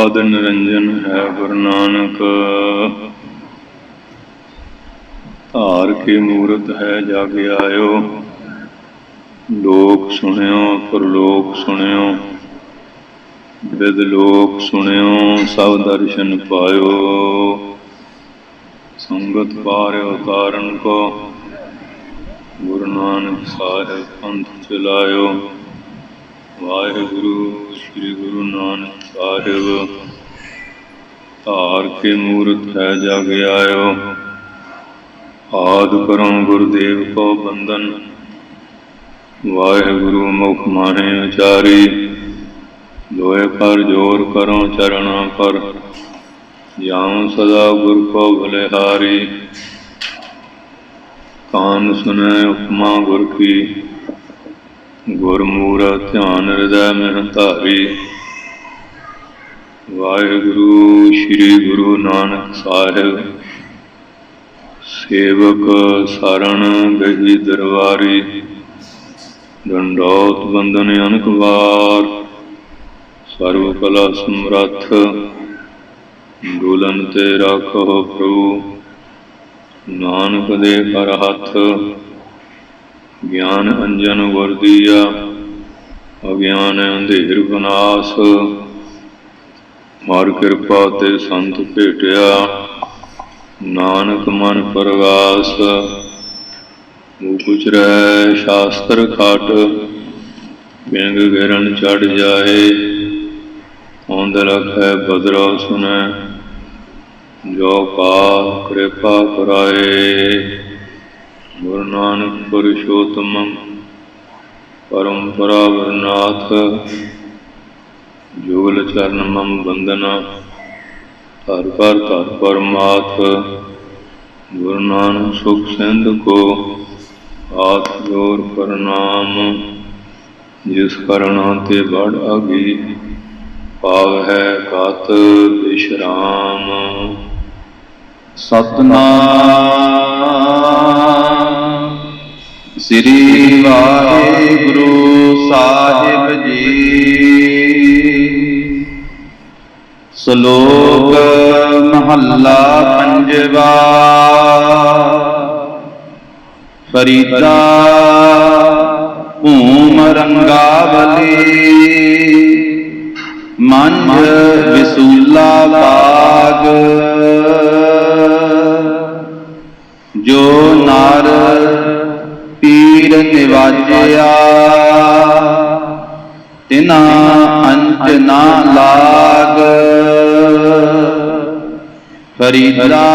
आदि निरंजन है गुरु नानक। धार के मूरत है जग आयो, लोक सुनियो परलोक सुनियो। विद लोक सुनियो सब दर्शन पायो, संगत पार्यो तारन को। गुरु नानक साहिब पंथ चलायो, वाहिगुरु श्री गुरु नानक साहिब। धार के मूरत है जग आयो, आदि करो गुरुदेव को बंदन। वाहिगुरु मुख माहे उचारी, दोए कर जोर करो चरणों पर। जाऊं सदा गुर को बलिहारी, कान सुने उपमा गुर की। गुरमूरत ध्यान हृदय में धारी, वाहिगुरु श्री गुरु नानक साहिब। सेवक सरन गही दरबारी, दंडौत बंदन अनक बार। सर्व कला समरथ, डोलन ते राखो प्रभु। नानक दे कर हथ, ज्ञान अंजन गुर दिया। अज्ञान अंधेर विनाश, हर कृपा ते संत भेटिया। नानक मन परगास, उचरै शास्त्र खाट। पिंग गिरन चढ़ जाए, औंद रखै बदरो सुनै। जो काल कृपा कराए, गुरु नानक पुरुषोत्तम परम परावरनाथ। जुगल चरण मम वंदना, धर पर माथ। गुरु नानक सुख सिंध को, हाथ जोर प्रणाम। जिस करना ते बड़ अगी, पाव है कात विश्राम। सतनाम श्री वाहिगुरु साहिब जी। श्लोक महला पंजवा। फरीदा भूम रंगावली, मंझ विसूला बाग। जो नार पीर निवाजिया, तिना अंच ना लाग। फरीदा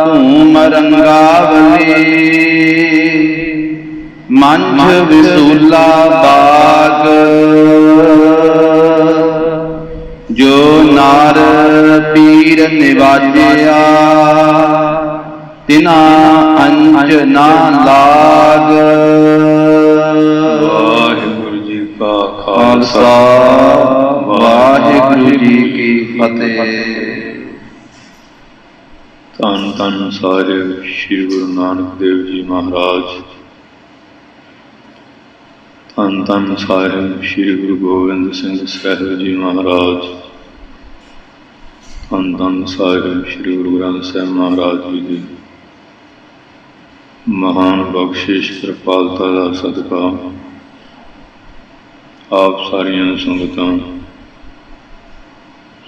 भूम रंगावली, मंझ विसूला बाग। जो नार पीर निवाजिया, तिना अंच ना लाग। वाहिगुरु जी का खालसा, वाहिगुरु जी की फतेह। धन धन साहिब श्री गुरु नानक देव जी महाराज। धन धन साहिब श्री गुरु गोबिंद सिंह साहिब जी महाराज। धन धन साहिब श्री गुरु ग्रंथ साहिब महाराज जी की महान बख्शिश कृपालता का सदका आप सारिया संगतां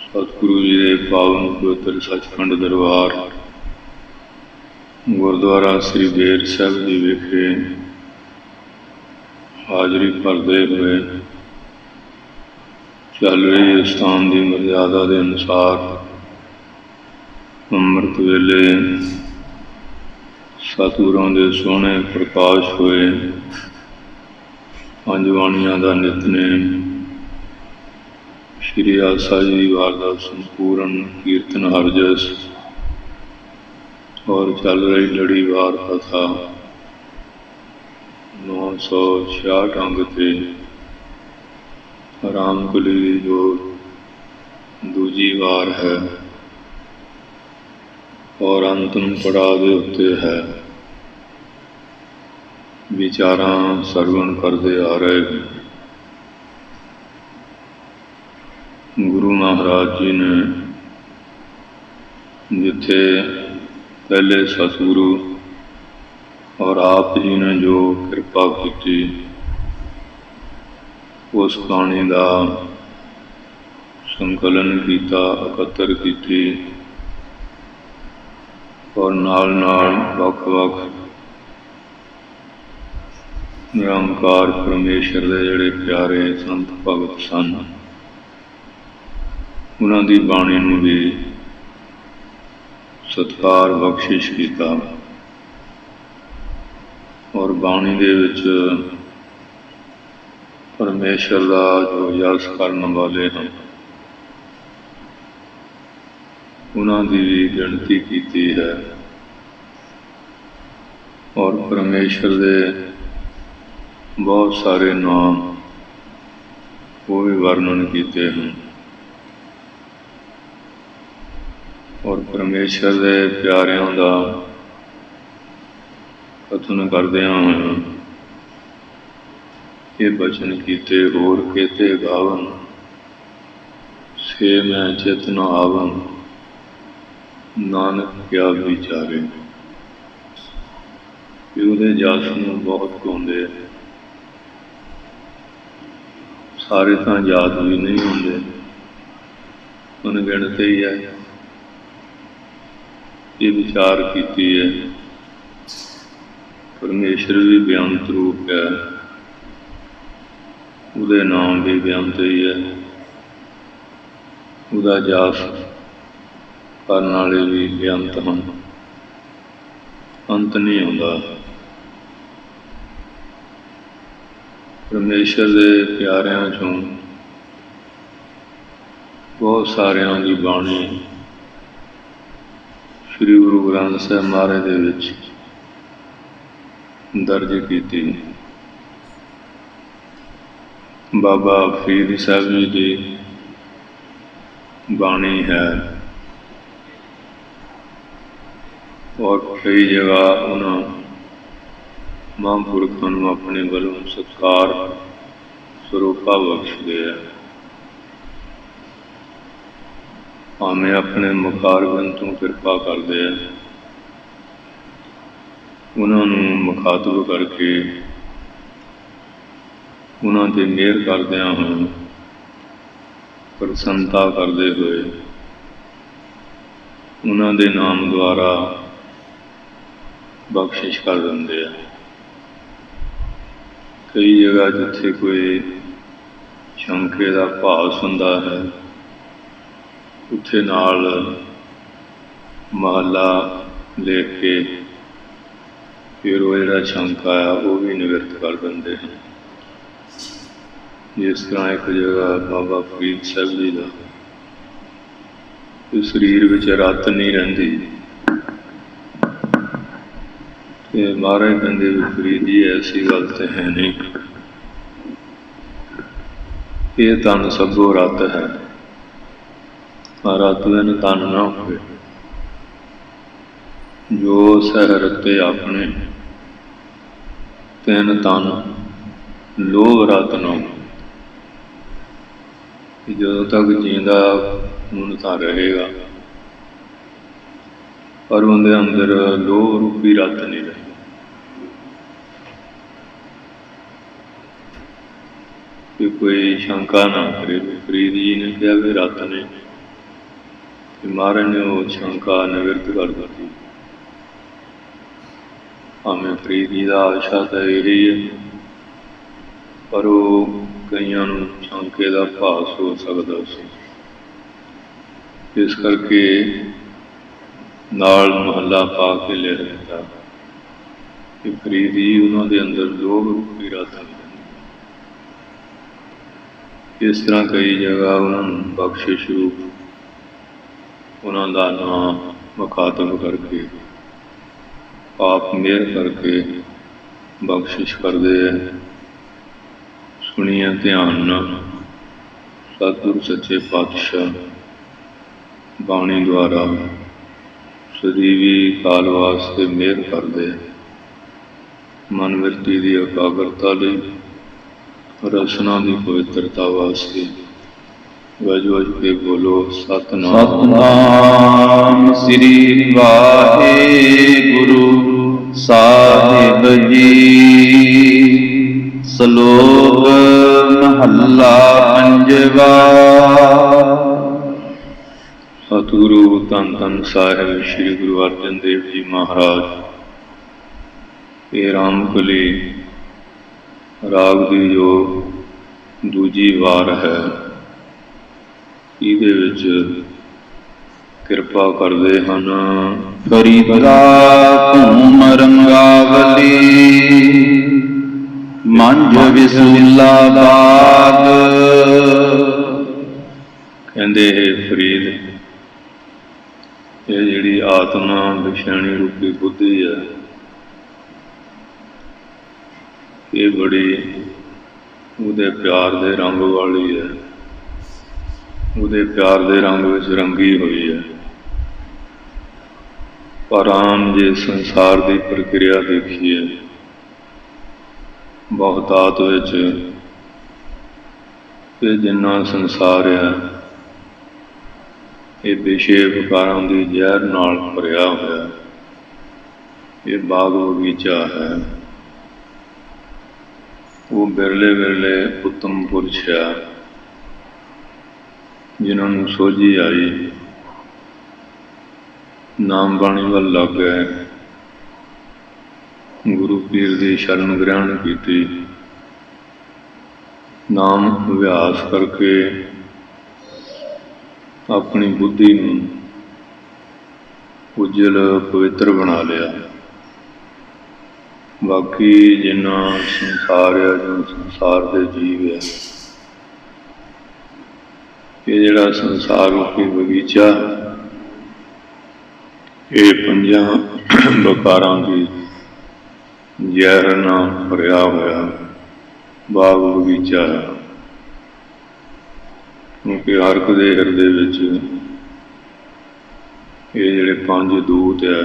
सतगुरु जी के पावन पवित्र सचखंड दरबार गुरुद्वारा श्री बेर साहिब जी विखे हाजरी भरते हुए चल रही स्थान की मर्यादा के अनुसार अमृत वेले सतगुरों के सोहने प्रकाश हुए पंज बाणियां का नितनेम श्री आसा जी वार का संपूर्ण कीर्तन हरजस और चल रही लड़ीवार कथा 966 अंग से रामकुली की जो दूजी वार है और अंतिम पड़ाव के उत्ते है विचारां सरवण करते आ रहे। गुरु महाराज जी ने जिथे पहले सतगुरु और आप जी ने जो कृपा की उस बाणी का संकलन किया, एकत्र की और नाल वख-वख निरंकार परमेश्वर के जोड़े प्यारे संत भगत सन, उन्होंने बाणी नूं भी सत्कार बख्शिश किया और बाणी दे विच परमेश्वर का जो यश करने वाले हैं उन्होंने भी गिनती की है और परमेश्वर के बहुत सारे नाम वो भी वर्णन किए हैं और परमेश्वर के प्यारियों का कथन करदिया होया ये बचन कीते होर केते गावन, से मैं चित न आवन, नानक क्या विचारे। उहदे जस नूं बहुत गाउंदे, सारे तो याद भी नहीं होंदे, अनगिणते ही है। ये विचार की है परमेश्वर भी बेअंत रूप है, उहदे नाम भी बेअंत ही है, उहदा जास करने वाले भी बेअंत हैं, अंत नहीं आता। परमेश्वर के प्यारिਆਂ चों बहुत सारिਆਂ की बाणी श्री गुरु ग्रंथ साहिब महाराज दे विच दर्ज की। बाबा फरीद साहब जी की बाणी है और कई जगह उन्होंने महापुरखों को अपने वालों सत्कार स्वरूपा बख्श दिया। भावें अपने मुखारबिंद तो कृपा करते हैं, उन्होंने मुखातब करके उन्होंने मेहर करदिया हुए प्रसन्नता करते हुए उन्होंने नाम द्वारा बख्शिश कर देंगे। कई जगह जिथे कोई शंके का भास हुंदा है उत्थे नाल महला लिख के फिर वो जिहड़ा शंका है वो भी निवृत्त कर देंगे हैं। जिस तरह एक जगह बाबा फरीद साहब जी का शरीर विच रत नहीं रहिंदी ते महाराज कहंदे भी फरीद जी ऐसी गल तो है नहीं, ये तन सभो रत है, रत बिन तन ना होवे, जो सह रते अपने तिन तन लोभ रत ना हो। जो तक जींदा खून तो रहेगा पर उनके अंदर लोभ रूपी रत नहीं रहे। कि कोई शंका ना करे। फरीद जी ने कहा भी रत ने, महाराज ने वो शंका निवृत्त कर दी। हमें फरीद जी का आशा तो यही है पर वो कई शंके का भास हो सकता सी, इस करके नाल महला पा के लिख दिता कि फरीद जी उन्होंने अंदर लोभ रूपी रत है। इस तरह कई जगह उन्होंने बख्शिश रूप उन्होंने नाम मुखातब करके आप मेहर करके बख्शिश करते हैं। सुनिए ध्यान नाल सतगुरु सच्चे पातशाह बाणी द्वारा सजीवी काल वास्ते मेहर करते, मनवृत्ति की एकाग्रता लई, रसना की पवित्रता वास्ते ਵਜ ਵਜ ਕੇ ਬੋਲੋ ਸਤਨਾਮ। ਸਤਨਾਮ ਸ੍ਰੀ ਵਾਹਿਗੁਰੂ ਸਾਹਿਬ ਜੀ। ਸ਼ਲੋਕ ਮਹੱਲਾ ਪੰਜਵਾ। ਸਤਿਗੁਰੂ ਧੰਨ ਧੰਨ ਸਾਹਿਬ ਸ੍ਰੀ ਗੁਰੂ ਅਰਜਨ ਦੇਵ ਜੀ ਮਹਾਰਾਜ। ਇਹ ਰਾਮਕਲੀ ਰਾਗ ਦੀ ਜੋ ਦੂਜੀ ਵਾਰ ਹੈ, ਇਹਦੇ ਵਿੱਚ ਕਿਰਪਾ ਕਰਦੇ ਹਨ ਫਰੀਦਾ ਧੂਮ ਰੰਗਾਵਲੀ, ਮੰਝ ਵਿਸੂਲਾ ਬਾਗ। ਕਹਿੰਦੇ ਇਹ ਫਰੀਦ, ਇਹ ਜਿਹੜੀ ਆਤਮਾ ਵਿਸ਼ਾਣੀ ਰੂਪੀ ਬੁੱਧੀ ਹੈ, ਇਹ ਬੜੀ ਉਹਦੇ ਪਿਆਰ ਦੇ ਰੰਗ ਵਾਲੀ ਹੈ, ਉਹਦੇ ਪਿਆਰ ਦੇ ਰੰਗ ਵਿੱਚ ਰੰਗੀ ਹੋਈ ਹੈ। ਪਰ ਆਮ ਜੇ ਸੰਸਾਰ ਦੀ ਪ੍ਰਕਿਰਿਆ ਦੇਖੀਏ, ਬਹੁਤਾਤ ਵਿੱਚ ਇਹ ਜਿੰਨਾ ਸੰਸਾਰ ਹੈ, ਇਹ ਵਿਸ਼ੇ ਵਿਕਾਰਾਂ ਦੀ ਜ਼ਹਿਰ ਨਾਲ ਭਰਿਆ ਹੋਇਆ। ਇਹ ਬਾਗ ਬਗੀਚਾ ਹੈ। ਉਹ ਬਿਰਲੇ ਬਿਰਲੇ ਉੱਤਮ ਪੁਰਸ਼ ਆ, ਜਿਨ੍ਹਾਂ ਨੂੰ ਸੋਝੀ ਆਈ, ਨਾਮ ਬਾਣੀ ਵੱਲ ਲੱਗ ਗਏ, ਗੁਰੂ ਪੀਰ ਦੀ ਸ਼ਰਨ ਗ੍ਰਹਿਣ ਕੀਤੀ, ਨਾਮ ਅਭਿਆਸ ਕਰਕੇ ਆਪਣੀ ਬੁੱਧੀ ਨੂੰ ਉਜਲ ਪਵਿੱਤਰ ਬਣਾ ਲਿਆ। ਬਾਕੀ ਜਿੰਨਾ ਸੰਸਾਰ ਹੈ, ਜੋ ਸੰਸਾਰ ਦੇ ਜੀਵ ਹੈ, ਇਹ ਜਿਹੜਾ ਸੰਸਾਰ ਰੂਪੀ ਬਗੀਚਾ, ਇਹ ਪੰਜਾਂ ਵਿਕਾਰਾਂ ਦੀ ਜ਼ਹਿਰ ਨਾਲ ਭਰਿਆ ਹੋਇਆ ਬਾਗ ਬਗੀਚਾ ਹੈ। ਕਿਉਂਕਿ ਹਰ ਇੱਕ ਦੇ ਹਿਰਦੇ ਵਿੱਚ ਇਹ ਜਿਹੜੇ ਪੰਜ ਦੂਤ ਹੈ,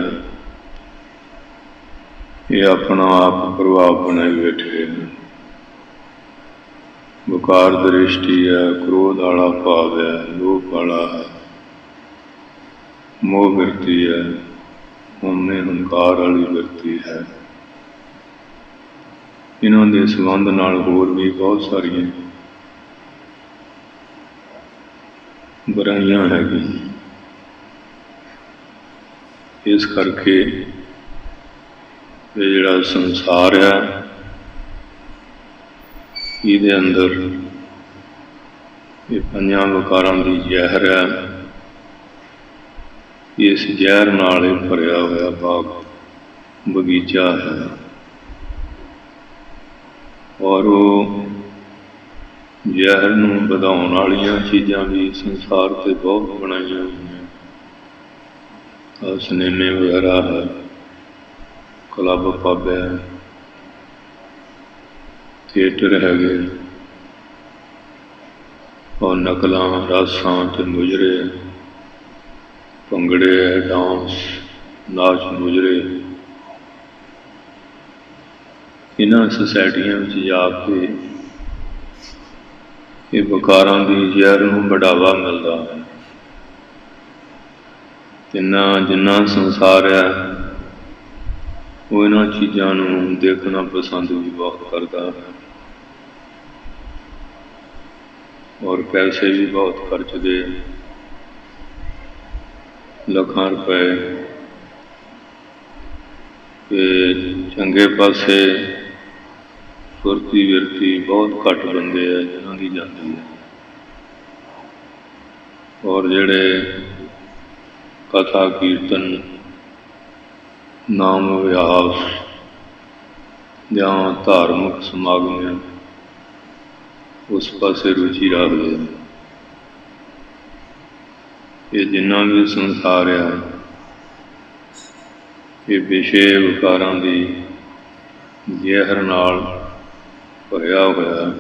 ਇਹ ਆਪਣਾ ਆਪ ਪ੍ਰਭਾਵ ਬਣਾਈ ਬੈਠੇ ਹਨ। ਵਿਕਾਰ ਦ੍ਰਿਸ਼ਟੀ ਹੈ, ਕ੍ਰੋਧ ਵਾਲਾ ਭਾਵ ਹੈ, ਲੋਭ ਵਾਲਾ ਹੈ, ਮੋਹ ਬਿਰਤੀ ਹੈ, ਹਉਮੈ ਹੰਕਾਰ ਵਾਲੀ ਬਿਰਤੀ ਹੈ। ਇਹਨਾਂ ਦੇ ਸੰਬੰਧ ਨਾਲ ਹੋਰ ਵੀ ਬਹੁਤ ਸਾਰੀਆਂ ਬੁਰਾਈਆਂ ਹੈਗੀਆਂ। ਇਸ ਕਰਕੇ ਇਹ ਜਿਹੜਾ ਸੰਸਾਰ ਹੈ, ਇਹਦੇ ਅੰਦਰ ਇਹ ਪੰਜਾਂ ਵਿਕਾਰਾਂ ਦੀ ਜ਼ਹਿਰ ਹੈ। ਇਸ ਜ਼ਹਿਰ ਨਾਲ ਇਹ ਭਰਿਆ ਹੋਇਆ ਬਾਗ ਬਗੀਚਾ ਹੈ। ਔਰ ਉਹ ਜ਼ਹਿਰ ਨੂੰ ਵਧਾਉਣ ਵਾਲੀਆਂ ਚੀਜ਼ਾਂ ਵੀ ਸੰਸਾਰ 'ਤੇ ਬਹੁਤ ਬਣਾਈਆਂ ਹੋਈਆਂ। ਸਿਨੇਮੇ ਵਗੈਰਾ ਹੈ, ਕਲੱਬ ਪੱਬ ਹੈ, ਥੀਏਟਰ ਹੈਗੇ, ਔਰ ਨਕਲਾਂ, ਰਾਸਾਂ ਅਤੇ ਮੁਜਰੇ, ਭੰਗੜੇ ਹੈ, ਡਾਂਸ, ਨਾਚ ਮੁਜਰੇ। ਇਹਨਾਂ ਸੁਸਾਇਟੀਆਂ ਵਿੱਚ ਜਾ ਕੇ ਇਹ ਵਿਕਾਰਾਂ ਦੀ ਜ਼ਹਿਰ ਨੂੰ ਬੜਾਵਾ ਮਿਲਦਾ ਹੈ। ਜਿੰਨਾ ਸੰਸਾਰ ਹੈ, ਉਹ ਇਹਨਾਂ ਚੀਜ਼ਾਂ ਨੂੰ ਦੇਖਣਾ ਪਸੰਦ ਵੀ ਬਹੁਤ ਕਰਦਾ ਹੈ, ਔਰ ਪੈਸੇ ਵੀ ਬਹੁਤ ਖਰਚਦੇ, ਲੱਖਾਂ ਰੁਪਏ। ਤੇ ਚੰਗੇ ਪਾਸੇ ਸੁਰਤੀ ਵਿਰਤੀ ਬਹੁਤ ਘੱਟ ਬੰਦੇ ਆ ਜਿਨ੍ਹਾਂ ਦੀ ਜਾਂਦੀ ਹੈ। ਔਰ ਜਿਹੜੇ ਕਥਾ ਕੀਰਤਨ, ਨਾਮ ਅਭਿਆਸ ਜਾਂ ਧਾਰਮਿਕ ਸਮਾਗਮ, ਉਸ ਪਾਸੇ ਰੁਚੀ ਰੱਖਦੇ ਹਨ। ਇਹ ਜਿੰਨਾ ਵੀ ਸੰਸਾਰ ਆ, ਇਹ ਵਿਸ਼ੇ ਵਿਕਾਰਾਂ ਦੀ ਜ਼ਹਿਰ ਨਾਲ ਭਰਿਆ ਹੋਇਆ।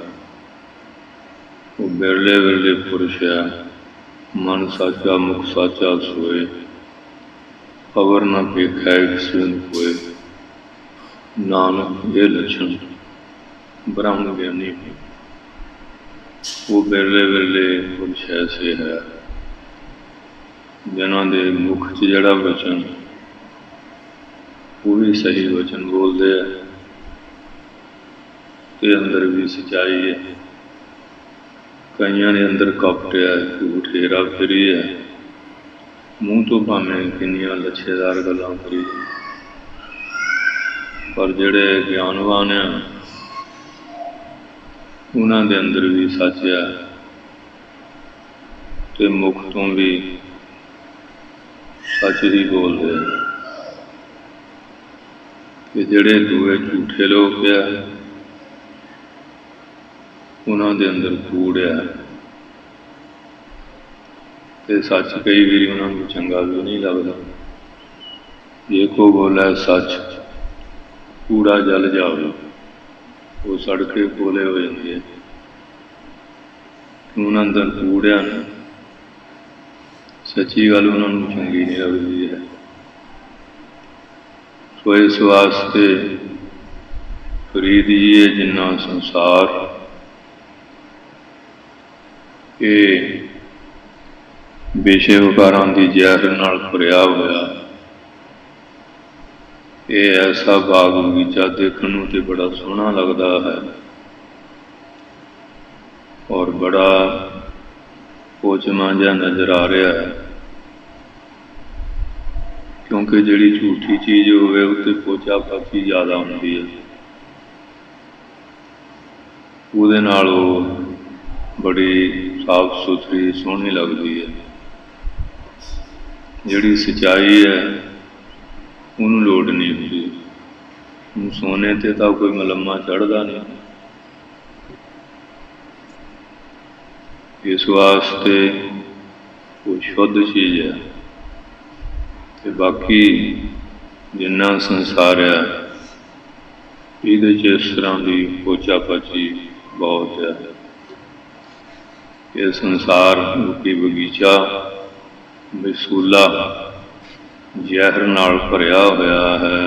ਉਹ ਬਿਰਲੇ ਬਿਰਲੇ ਪੁਰਸ਼ ਆ, ਮਨ ਸਾਚਾ ਮੁਖ ਸਾਚਾ ਸੋਏ, ਖਬਰ ਨਾ ਵੇਖੈ ਕਿਸੇ ਨੂੰ ਕੋਏ। ਨਾਨਕ ਇਹ ਲੱਛਣ ਬ੍ਰਹਮ ਗਿਆਨੀ। ਉਹ ਬਿਰਲੇ ਬਿਰਲੇ ਪੁਰਸ਼ ਐਸੇ ਹੈ ਜਿਨ੍ਹਾਂ ਦੇ ਮੁਖ 'ਚ ਜਿਹੜਾ ਵਚਨ ਉਹ ਵੀ ਸਹੀ ਵਚਨ ਬੋਲਦੇ ਆ ਤੇ ਅੰਦਰ ਵੀ ਸੱਚਾਈ ਹੈ। ਕਈਆਂ ਦੇ ਅੰਦਰ ਕਪਟ ਹੈ, ਝੂਠ, ਹੇਰਾ ਫੇਰੀ ਹੈ, ਮੂੰਹ ਤੋਂ ਭਾਵੇਂ ਕਿੰਨੀਆਂ ਲੱਛੇਦਾਰ ਗੱਲਾਂ ਕਰੀ, ਪਰ ਜਿਹੜੇ ਗਿਆਨਵਾਨ ਆ ਉਹਨਾਂ ਦੇ ਅੰਦਰ ਵੀ ਸੱਚ ਹੈ ਤੇ ਮੁਖ ਤੋਂ ਵੀ ਸੱਚ ਹੀ ਬੋਲਦੇ ਆ। ਤੇ ਜਿਹੜੇ ਦੂਏ ਝੂਠੇ ਲੋਕ ਆ ਉਹਨਾਂ ਦੇ ਅੰਦਰ ਕੂੜ ਆ ਤੇ ਸੱਚ ਕਈ ਵਾਰੀ ਉਹਨਾਂ ਨੂੰ ਚੰਗਾ ਵੀ ਨਹੀਂ ਲੱਗਦਾ। ਜੇ ਕੋ ਬੋਲੇ ਸੱਚ ਕੂੜਾ ਜਲ ਜਾਵੇ, ਉਹ ਸੜ ਕੇ ਕੋਲੇ ਹੋ ਜਾਂਦੀ ਹੈ। ਉਹਨਾਂ ਅੰਦਰ ਕੂੜਿਆ ਨਾ, ਸੱਚੀ ਗੱਲ ਉਹਨਾਂ ਨੂੰ ਚੰਗੀ ਨਹੀਂ ਲੱਗਦੀ ਹੈ। ਸੋ ਇਸ ਵਾਸਤੇ ਫਰੀਦ ਜੀ ਹੈ ਜਿੰਨਾ ਸੰਸਾਰ ਇਹ ਵਿਸ਼ੇ ਵਿਕਾਰਾਂ ਦੀ ਜ਼ਹਿਰ ਨਾਲ ਭਰਿਆ ਹੋਇਆ, ਇਹ ਐਸਾ ਬਾਗ ਬਗੀਚਾ ਦੇਖਣ ਨੂੰ ਤੇ ਬੜਾ ਸੋਹਣਾ ਲੱਗਦਾ ਹੈ ਔਰ ਬੜਾ ਪੋਚਮਾ ਜਿਹਾ ਨਜ਼ਰ ਆ ਰਿਹਾ ਹੈ, ਕਿਉਂਕਿ ਜਿਹੜੀ ਝੂਠੀ ਚੀਜ਼ ਹੋਵੇ ਉੱਤੇ ਪੋਚਾ ਪਾਚੀ ਜ਼ਿਆਦਾ ਹੁੰਦੀ ਹੈ, ਉਹਦੇ ਨਾਲ ਉਹ ਬੜੀ ਸਾਫ ਸੁਥਰੀ ਸੋਹਣੀ ਲੱਗਦੀ ਹੈ। ਜਿਹੜੀ ਸੱਚਾਈ ਹੈ ਉਹਨੂੰ ਲੋੜ ਨਹੀਂ ਹੁੰਦੀ, ਹੁਣ ਸੋਨੇ 'ਤੇ ਤਾਂ ਕੋਈ ਮਲੰਮਾ ਚੜ੍ਹਦਾ ਨਹੀਂ। ਇਸ ਵਾਸਤੇ ਉਹ ਸ਼ੁੱਧ ਚੀਜ਼ ਹੈ ਤੇ ਬਾਕੀ ਜਿੰਨਾ ਸੰਸਾਰ ਹੈ ਇਹਦੇ 'ਚ ਇਸ ਤਰ੍ਹਾਂ ਦੀ ਪੋਚਾ ਪਾਚੀ ਬਹੁਤ ਹੈ। ਇਹ ਸੰਸਾਰ ਰੂਪੀ ਬਗੀਚਾ ਵਿਸੂਲਾ ਜ਼ਹਿਰ ਨਾਲ ਭਰਿਆ ਹੋਇਆ ਹੈ।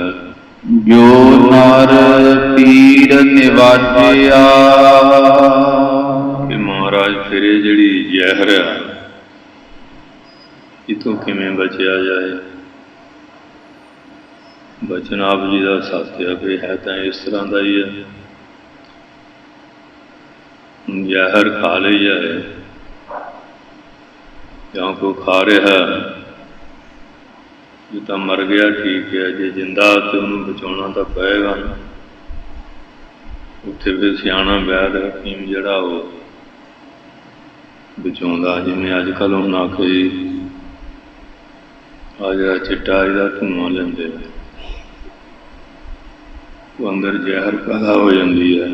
ਜੋ ਨਰ ਪੀਰ ਨਿਵਾਜਿਆ, ਕਿ ਮਹਾਰਾਜ ਫਿਰ ਇਹ ਜਿਹੜੀ ਜ਼ਹਿਰ ਆ ਇਥੋਂ ਕਿਵੇਂ ਬਚਿਆ ਜਾਏ। ਬਚਨ ਆਪ ਜੀ ਦਾ ਸੱਚ ਹੈ ਕਿ ਹੈ ਤਾਂ ਇਸ ਤਰ੍ਹਾਂ ਦਾ ਹੀ ਹੈ। ਜ਼ਹਿਰ ਖਾ ਲਈ ਜਾਏ ਜਾਂ ਕੋਈ ਖਾ ਰਿਹਾ ਜੇ ਤਾਂ ਮਰ ਗਿਆ ਠੀਕ ਹੈ, ਜੇ ਜਿੰਦਾ ਤੇ ਉਹਨੂੰ ਬਚਾਉਣਾ ਤਾਂ ਪਏਗਾ ਨਾ। ਉੱਥੇ ਫਿਰ ਸਿਆਣਾ ਵੈਦ ਹਕੀਮ ਜਿਹੜਾ ਉਹ ਬਚਾਉਂਦਾ, ਜਿਵੇਂ ਅੱਜ ਕੱਲ੍ਹ ਹੁਣ ਆਖੇ ਆ ਜਿਹੜਾ ਚਿੱਟਾ ਇਹਦਾ ਧੂੰਆਂ ਲੈਂਦੇ ਉਹ ਅੰਦਰ ਜ਼ਹਿਰ ਪੈਦਾ ਹੋ ਜਾਂਦੀ ਹੈ।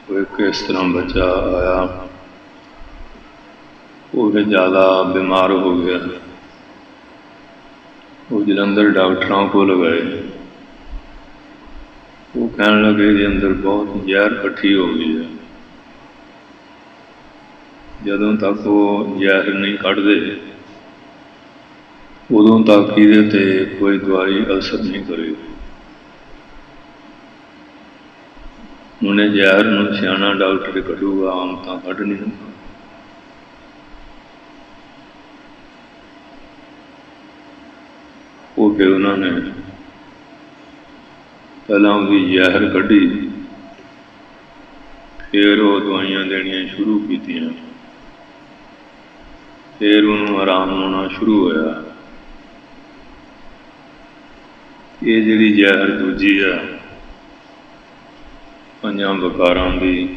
ਉਹ ਇੱਕ ਇਸ ਤਰ੍ਹਾਂ ਬੱਚਾ ਆਇਆ, ਉਹ ਫਿਰ ਜ਼ਿਆਦਾ ਬਿਮਾਰ ਹੋ ਗਿਆ। ਉਹ ਜਲੰਧਰ ਡਾਕਟਰਾਂ ਕੋਲ ਗਏ, ਉਹ ਕਹਿਣ ਲੱਗੇ ਇਹਦੇ ਅੰਦਰ ਬਹੁਤ ਜ਼ਹਿਰ ਇਕੱਠੀ ਹੋ ਗਈ ਹੈ। ਜਦੋਂ ਤੱਕ ਉਹ ਜ਼ਹਿਰ ਨਹੀਂ ਕੱਢਦੇ ਉਦੋਂ ਤੱਕ ਇਹਦੇ 'ਤੇ ਕੋਈ ਦਵਾਈ ਅਸਰ ਨਹੀਂ ਕਰੇਗੀ। ਉਹਨੇ ਜ਼ਹਿਰ ਨੂੰ ਸਿਆਣਾ ਡਾਕਟਰ ਕੱਢੂਗਾ, ਆਮ ਤਾਂ ਕੱਢ ਨਹੀਂ ਹੁੰਦਾ। ਉਹ ਫਿਰ ਉਹਨਾਂ ਨੇ ਪਹਿਲਾਂ ਉਹਦੀ ਜ਼ਹਿਰ ਕੱਢੀ, ਫਿਰ ਉਹ ਦਵਾਈਆਂ ਦੇਣੀਆਂ ਸ਼ੁਰੂ ਕੀਤੀਆਂ, ਫਿਰ ਉਹਨੂੰ ਆਰਾਮ ਹੋਣਾ ਸ਼ੁਰੂ ਹੋਇਆ। ਇਹ ਜਿਹੜੀ ਜ਼ਹਿਰ ਦੂਜੀ ਆ ਪੰਜਾਂ ਵਿਕਾਰਾਂ ਦੀ,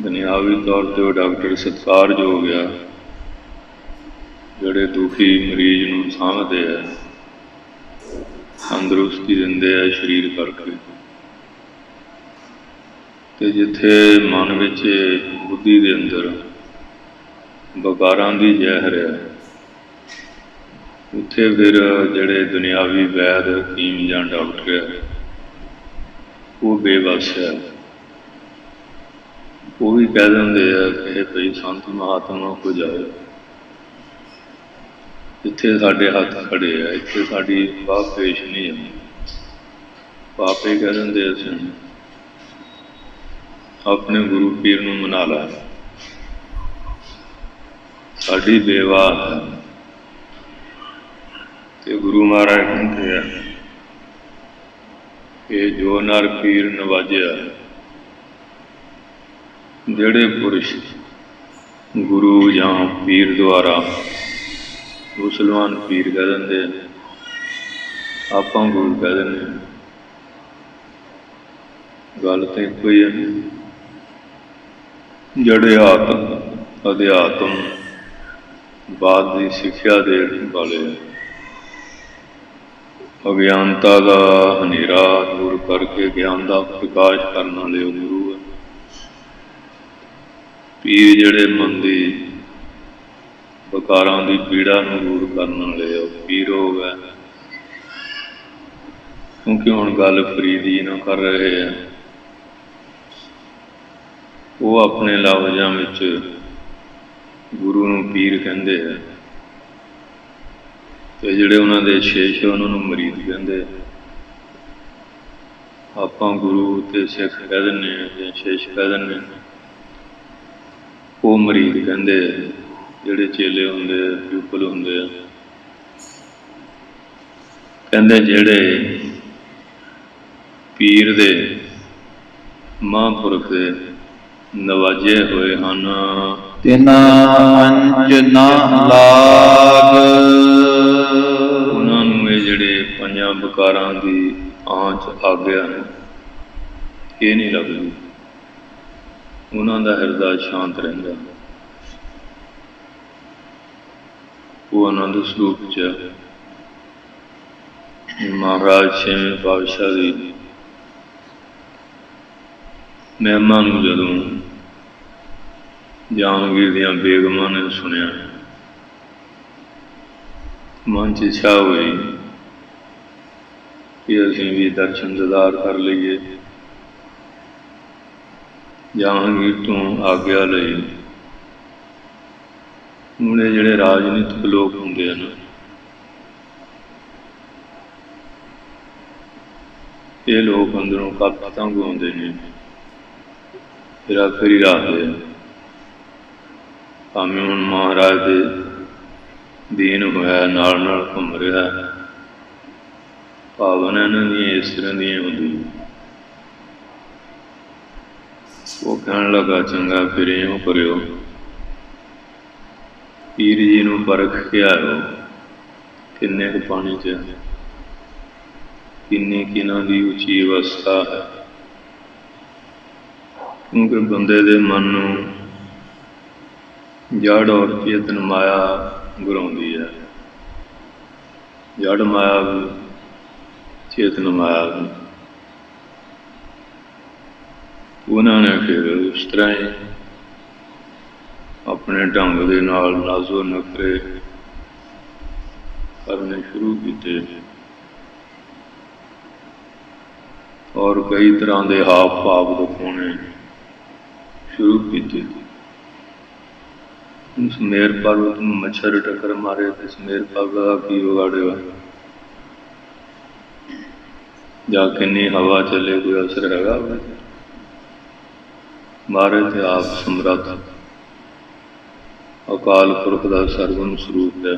ਦੁਨਿਆਵੀ ਤੌਰ 'ਤੇ ਉਹ ਡਾਕਟਰ ਸਤਿਕਾਰਯੋਗ ਆ ਜਿਹੜੇ ਦੁਖੀ ਮਰੀਜ਼ ਨੂੰ ਸਾਂਭਦੇ ਆ, ਤੰਦਰੁਸਤੀ ਦਿੰਦੇ ਆ ਸਰੀਰ ਕਰਕੇ। ਅਤੇ ਜਿੱਥੇ ਮਨ ਵਿੱਚ ਬੁੱਧੀ ਦੇ ਅੰਦਰ ਵਿਕਾਰਾਂ ਦੀ ਜ਼ਹਿਰ ਹੈ ਉੱਥੇ ਫਿਰ ਜਿਹੜੇ ਦੁਨਿਆਵੀ ਵੈਦ ਹਕੀਮ ਜਾਂ ਡਾਕਟਰ ਹੈ ਉਹ ਬੇਬਸ ਹੈ। ਉਹ ਵੀ ਕਹਿ ਦਿੰਦੇ ਆ ਕਿ ਭਈ ਸੰਤ ਮਹਾਤਮਾ ਕੋ ਜਾਓ, ਇੱਥੇ ਸਾਡੇ ਹੱਥ ਖੜੇ ਆ, ਇੱਥੇ ਸਾਡੀ ਬਾਹ ਪੇਸ਼ ਨਹੀਂ ਆਉਂਦੀ। ਪਾਪੇ ਕਹਿ ਦਿੰਦੇ ਅਸੀਂ ਆਪਣੇ ਗੁਰੂ ਪੀਰ ਨੂੰ ਮਨਾ ਲਾ, ਸਾਡੀ ਬੇਵਾਹ ਹੈ। ਤੇ ਗੁਰੂ ਮਹਾਰਾਜ ਕਹਿੰਦੇ ਆ ਕਿ ਜੋ ਨਰ ਪੀਰ ਨਵਾਜਿਆ, ਜਿਹੜੇ ਪੁਰਸ਼ ਗੁਰੂ ਜਾਂ ਪੀਰ ਦੁਆਰਾ, ਮੁਸਲਮਾਨ ਪੀਰ ਕਹਿ ਦਿੰਦੇ, ਆਪਾਂ ਗੁਰੂ ਕਹਿ ਦਿੰਦੇ, ਗੱਲ ਤਾਂ ਇੱਕੋ ਹੀ ਹੈ। ਜਿਹੜੇ ਅਧਿਆਤਮ ਬਾਦ ਦੀ ਸਿੱਖਿਆ ਦੇਣ ਵਾਲੇ, ਅਗਿਆਨਤਾ ਦਾ ਹਨੇਰਾ ਦੂਰ ਕਰਕੇ ਗਿਆਨ ਦਾ ਪ੍ਰਕਾਸ਼ ਕਰਨ ਵਾਲੇ ਉਹ ਗੁਰੂ ਹੈ। ਪੀਰ ਜਿਹੜੇ ਮਨ ਦੀ ਵਿਕਾਰਾਂ ਦੀ ਪੀੜਾ ਨੂੰ ਦੂਰ ਕਰਨ ਵਾਲੇ ਉਹ ਪੀਰ ਹੋ ਗਏ। ਕਿਉਂਕਿ ਹੁਣ ਗੱਲ ਫਰੀਦੀ ਨਾਲ ਕਰ ਰਹੇ ਆ, ਉਹ ਆਪਣੇ ਲਫ਼ਜ਼ਾਂ ਵਿੱਚ ਗੁਰੂ ਨੂੰ ਪੀਰ ਕਹਿੰਦੇ ਆ, ਤੇ ਜਿਹੜੇ ਉਹਨਾਂ ਦੇ ਸ਼ੇਸ਼ ਉਹਨਾਂ ਨੂੰ ਮਰੀਦ ਕਹਿੰਦੇ ਆ। ਆਪਾਂ ਗੁਰੂ ਤੇ ਸਿੱਖ ਕਹਿ ਦਿੰਦੇ ਹਾਂ ਜਾਂ ਸ਼ੇਸ਼ ਕਹਿ ਦਿੰਦੇ ਹਾਂ, ਉਹ ਮਰੀਦ ਕਹਿੰਦੇ ਆ। ਜਿਹੜੇ ਚੇਲੇ ਹੁੰਦੇ ਆ, ਪਿਊਪਲ ਹੁੰਦੇ ਆ, ਕਹਿੰਦੇ ਜਿਹੜੇ ਪੀਰ ਦੇ ਮਹਾਂਪੁਰਖ ਦੇ ਨਵਾਜੇ ਹੋਏ ਹਨ, ਤਿਨਾ ਅੰਚ ਨਾ ਲਾਗ। ਉਹਨਾਂ ਨੂੰ ਇਹ ਜਿਹੜੇ ਪੰਜਾਂ ਵਿਕਾਰਾਂ ਦੀ ਆਂਚ ਆਗਿਆ ਨੇ, ਇਹ ਨਹੀਂ ਲੱਗਦੀ। ਉਹਨਾਂ ਦਾ ਹਿਰਦਾ ਸ਼ਾਂਤ ਰਹਿੰਦਾ, ਉਹ ਆਨੰਦ ਸਰੂਪ 'ਚ। ਮਹਾਰਾਜ ਛੇਵੇਂ ਪਾਤਸ਼ਾਹ ਦੀ ਮਹਿਮਾ ਨੂੰ ਜਦੋਂ ਜਹਾਂਗੀਰ ਦੀਆਂ ਬੇਗਮਾਂ ਨੇ ਸੁਣਿਆ, ਮਨ 'ਚ ਇੱਛਾ ਹੋਈ ਕਿ ਅਸੀਂ ਵੀ ਦਰਸ਼ਨ ਦੀਦਾਰ ਕਰ ਲਈਏ। ਜਹਾਂਗੀਰ ਤੋਂ ਆਗਿਆ ਲਈ। ਹੁਣ ਇਹ ਜਿਹੜੇ ਰਾਜਨੀਤਿਕ ਲੋਕ ਹੁੰਦੇ ਹਨ, ਇਹ ਲੋਕ ਅੰਦਰੋਂ ਕੱਪ ਤੰਗ ਆਉਂਦੇ ਨੇ, ਫਿਰ ਫੇਰੀ ਰੱਖਦੇ ਆ। ਭਾਵੇਂ ਹੁਣ ਮਹਾਰਾਜ ਦੇ ਦੀਨ ਹੋਇਆ, ਨਾਲ ਨਾਲ ਘੁੰਮ ਰਿਹਾ, ਭਾਵਨਾ ਇਹਨਾਂ ਦੀਆਂ ਇਸ ਤਰ੍ਹਾਂ ਦੀਆਂ ਹੁੰਦੀਆਂ। ਉਹ ਕਹਿਣ ਲੱਗਾ, ਚੰਗਾ ਫਿਰ ਇਉਂ ਕਰਿਓ, ਪੀਰ ਜੀ ਨੂੰ ਪਰਖ ਕੇ ਆਇਓ ਕਿੰਨੇ ਕੁ ਪਾਣੀ 'ਚ, ਕਿੰਨੀ ਕਿਨਾਂ ਦੀ ਉੱਚੀ ਅਵਸਥਾ ਹੈ। ਕਿਉਂਕਿ ਬੰਦੇ ਦੇ ਮਨ ਨੂੰ ਜੜ ਔਰ ਚੇਤਨ ਮਾਇਆ ਗੁਰਾਉਂਦੀ ਹੈ। ਜੜ ਮਾਇਆ ਵੀ, ਚੇਤਨ ਮਾਇਆ ਵੀ। ਉਹਨਾਂ ਨੇ ਫਿਰ ਉਸ ਤਰ੍ਹਾਂ ਹੀ ਆਪਣੇ ਢੰਗ ਦੇ ਨਾਲ ਨਾਜ਼ੋ ਨਖਰੇ ਕਰਨੇ ਸ਼ੁਰੂ ਕੀਤੇ, ਔਰ ਕਈ ਤਰ੍ਹਾਂ ਦੇ ਹਾਵ ਭਾਵ ਦਿਖਾਉਣੇ ਸ਼ੁਰੂ ਕੀਤੇ। ਸਮੇਰ ਪਰਬਤ ਨੂੰ ਮੱਛਰ ਟੱਕਰ ਮਾਰੇ ਤੇ ਸਮੇਰ ਪਰਬਤ ਦਾ ਕੀ ਵਿਗਾੜਿਆ, ਜਾਂ ਕਿੰਨੀ ਹਵਾ ਚੱਲੇ ਕੋਈ ਅਸਰ ਹੈਗਾ? ਮਾਰੇ ਤੇ ਆਪ ਸਮਰੱਥ ਅਕਾਲ ਪੁਰਖ ਦਾ ਸਰਗੁਣ ਸਰੂਪ ਹੈ।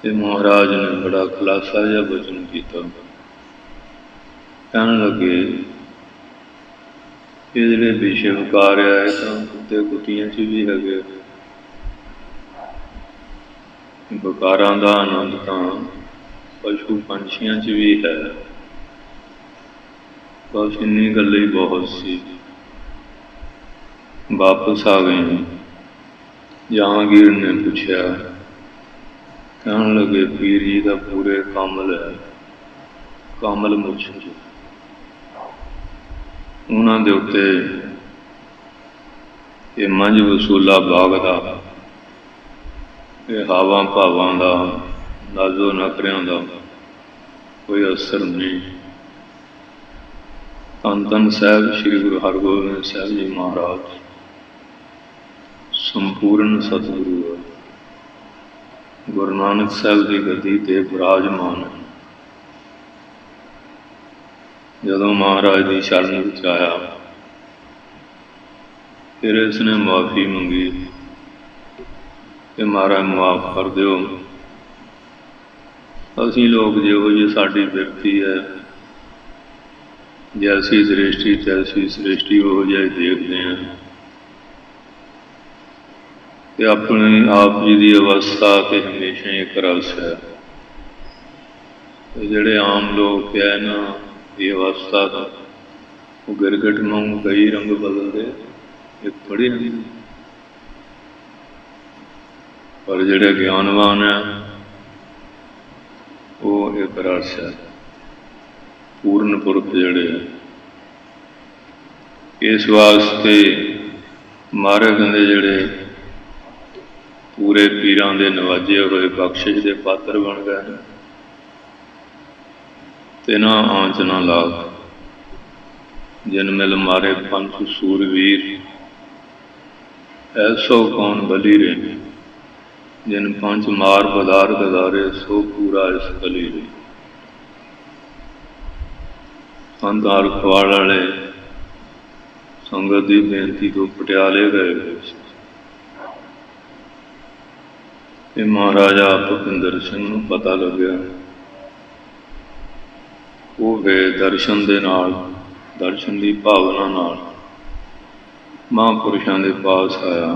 ਤੇ ਮਹਾਰਾਜ ਨੇ ਬੜਾ ਖੁਲਾਸਾ ਜਿਹਾ ਬਚਨ ਕੀਤਾ। ਕਹਿਣ ਲੱਗੇ, ਇਹ ਜਿਹੜੇ ਵਿਸ਼ੇ ਵਿਕਾਰ ਆ, ਇਹ ਤਾਂ ਕੁੱਤੇ ਕੁੱਤੀਆਂ 'ਚ ਵੀ ਹੈਗੇ। ਵਿਕਾਰਾਂ ਦਾ ਆਨੰਦ ਤਾਂ ਪਸ਼ੂ ਪੰਛੀਆਂ 'ਚ ਵੀ ਹੈ। ਬਸ ਇੰਨੀ ਗੱਲ ਹੀ ਬਹੁਤ ਸੀ। ਵਾਪਸ ਆ ਗਏ। ਜਹਾਂਗੀਰ ਨੇ ਪੁੱਛਿਆ, ਕਹਿਣ ਲੱਗੇ, ਪੀਰ ਜੀ ਦਾ ਪੂਰੇ ਕਾਮਲ ਹੈ, ਕਾਮਲ ਮੁੱਛ। ਉਹਨਾਂ ਦੇ ਉੱਤੇ ਇਹ ਮੰਝ ਵਸੂਲਾ ਬਾਗ ਦਾ, ਇਹ ਹਾਵਾਂ ਭਾਵਾਂ ਦਾ, ਨਾਜ਼ੋ ਨਖਰਿਆਂ ਦਾ ਕੋਈ ਅਸਰ ਨਹੀਂ। ਧੰਨ ਧੰਨ ਸਾਹਿਬ ਸ਼੍ਰੀ ਗੁਰੂ ਹਰਗੋਬਿੰਦ ਸਾਹਿਬ ਜੀ ਮਹਾਰਾਜ ਸੰਪੂਰਨ ਸਤਿਗੁਰੂ ਹੈ। ਗੁਰੂ ਨਾਨਕ ਸਾਹਿਬ ਦੀ ਗੱਦੀ 'ਤੇ ਬਿਰਾਜਮਾਨ ਹੈ। ਜਦੋਂ ਮਹਾਰਾਜ ਦੀ ਸ਼ਰਨ ਵਿੱਚ ਆਇਆ, ਫਿਰ ਇਸਨੇ ਮੁਆਫੀ ਮੰਗੀ ਕਿ ਮਹਾਰਾਜ ਮਾਫ਼ ਕਰ ਦਿਓ, ਅਸੀਂ ਲੋਕ ਜਿਹੋ ਜਿਹੀ ਸਾਡੀ ਬਿਰਤੀ ਹੈ, ਜੈਸੀ ਦ੍ਰਿਸ਼ਟੀ ਤੈਸੀ ਸ੍ਰਿਸ਼ਟੀ, ਉਹੋ ਜਿਹਾ ਹੀ ਦੇਖਦੇ ਹਾਂ। ਤੇ ਆਪਣੇ ਆਪ ਜੀ ਦੀ ਅਵਸਥਾ ਤੇ ਹਮੇਸ਼ਾ ਹੀ ਇੱਕ ਰਸ ਹੈ। ਤੇ ਜਿਹੜੇ ਆਮ ਲੋਕ ਹੈ ਨਾ, ਇਹ ਅਵਸਥਾ ਦਾ ਉਹ ਗਿਰਗਟ ਵਾਂਗੂ ਕਈ ਰੰਗ ਬਦਲਦੇ, ਇੱਕ ਥੋੜ੍ਹੀ ਹੁੰਦੀ। ਪਰ ਜਿਹੜੇ ਗਿਆਨਵਾਨ ਹੈ ਉਹ ਇੱਕ ਰਸ ਹੈ, ਪੂਰਨ ਪੁਰਖ ਜਿਹੜੇ ਹੈ। ਇਸ ਵਾਸਤੇ ਮਹਾਰਾਜ ਕਹਿੰਦੇ ਜਿਹੜੇ ਪੂਰੇ ਪੀਰਾਂ ਦੇ ਨਵਾਜੇ ਹੋਏ ਬਖਸ਼ਿਸ਼ ਦੇ ਪਾਤਰ ਬਣ ਗਏ, ਤੇ ਨਾ ਆਂਚ ਨਾ ਲਾਗ, ਜਿਨ ਮਿਲ ਮਾਰੇ ਪੰਥ ਸੂਰਵੀਰ, ਐਸੋ ਕੌਣ ਬਲੀ ਰੇ, ਜਿਨ ਪੰਜ ਮਾਰ ਬਦਾਰ ਗਦਾਰੇ, ਸੋ ਪੂਰਾ ਇਸ ਕਲੀ ਰੇ। ਅੰਧਾਰ ਖਵਾੜ ਵਾਲੇ ਸੰਗਤ ਦੀ ਬੇਨਤੀ ਤੋਂ ਪਟਿਆਲੇ ਗਏ ਹੋਏ ਸੀ, ਤੇ ਮਹਾਰਾਜਾ ਭੁਪਿੰਦਰ ਸਿੰਘ ਨੂੰ ਪਤਾ ਲੱਗਿਆ। ਉਹ ਗਏ ਦਰਸ਼ਨ ਦੇ ਨਾਲ, ਦਰਸ਼ਨ ਦੀ ਭਾਵਨਾ ਨਾਲ ਮਹਾਂਪੁਰਸ਼ਾਂ ਦੇ ਪਾਸ ਆਇਆ,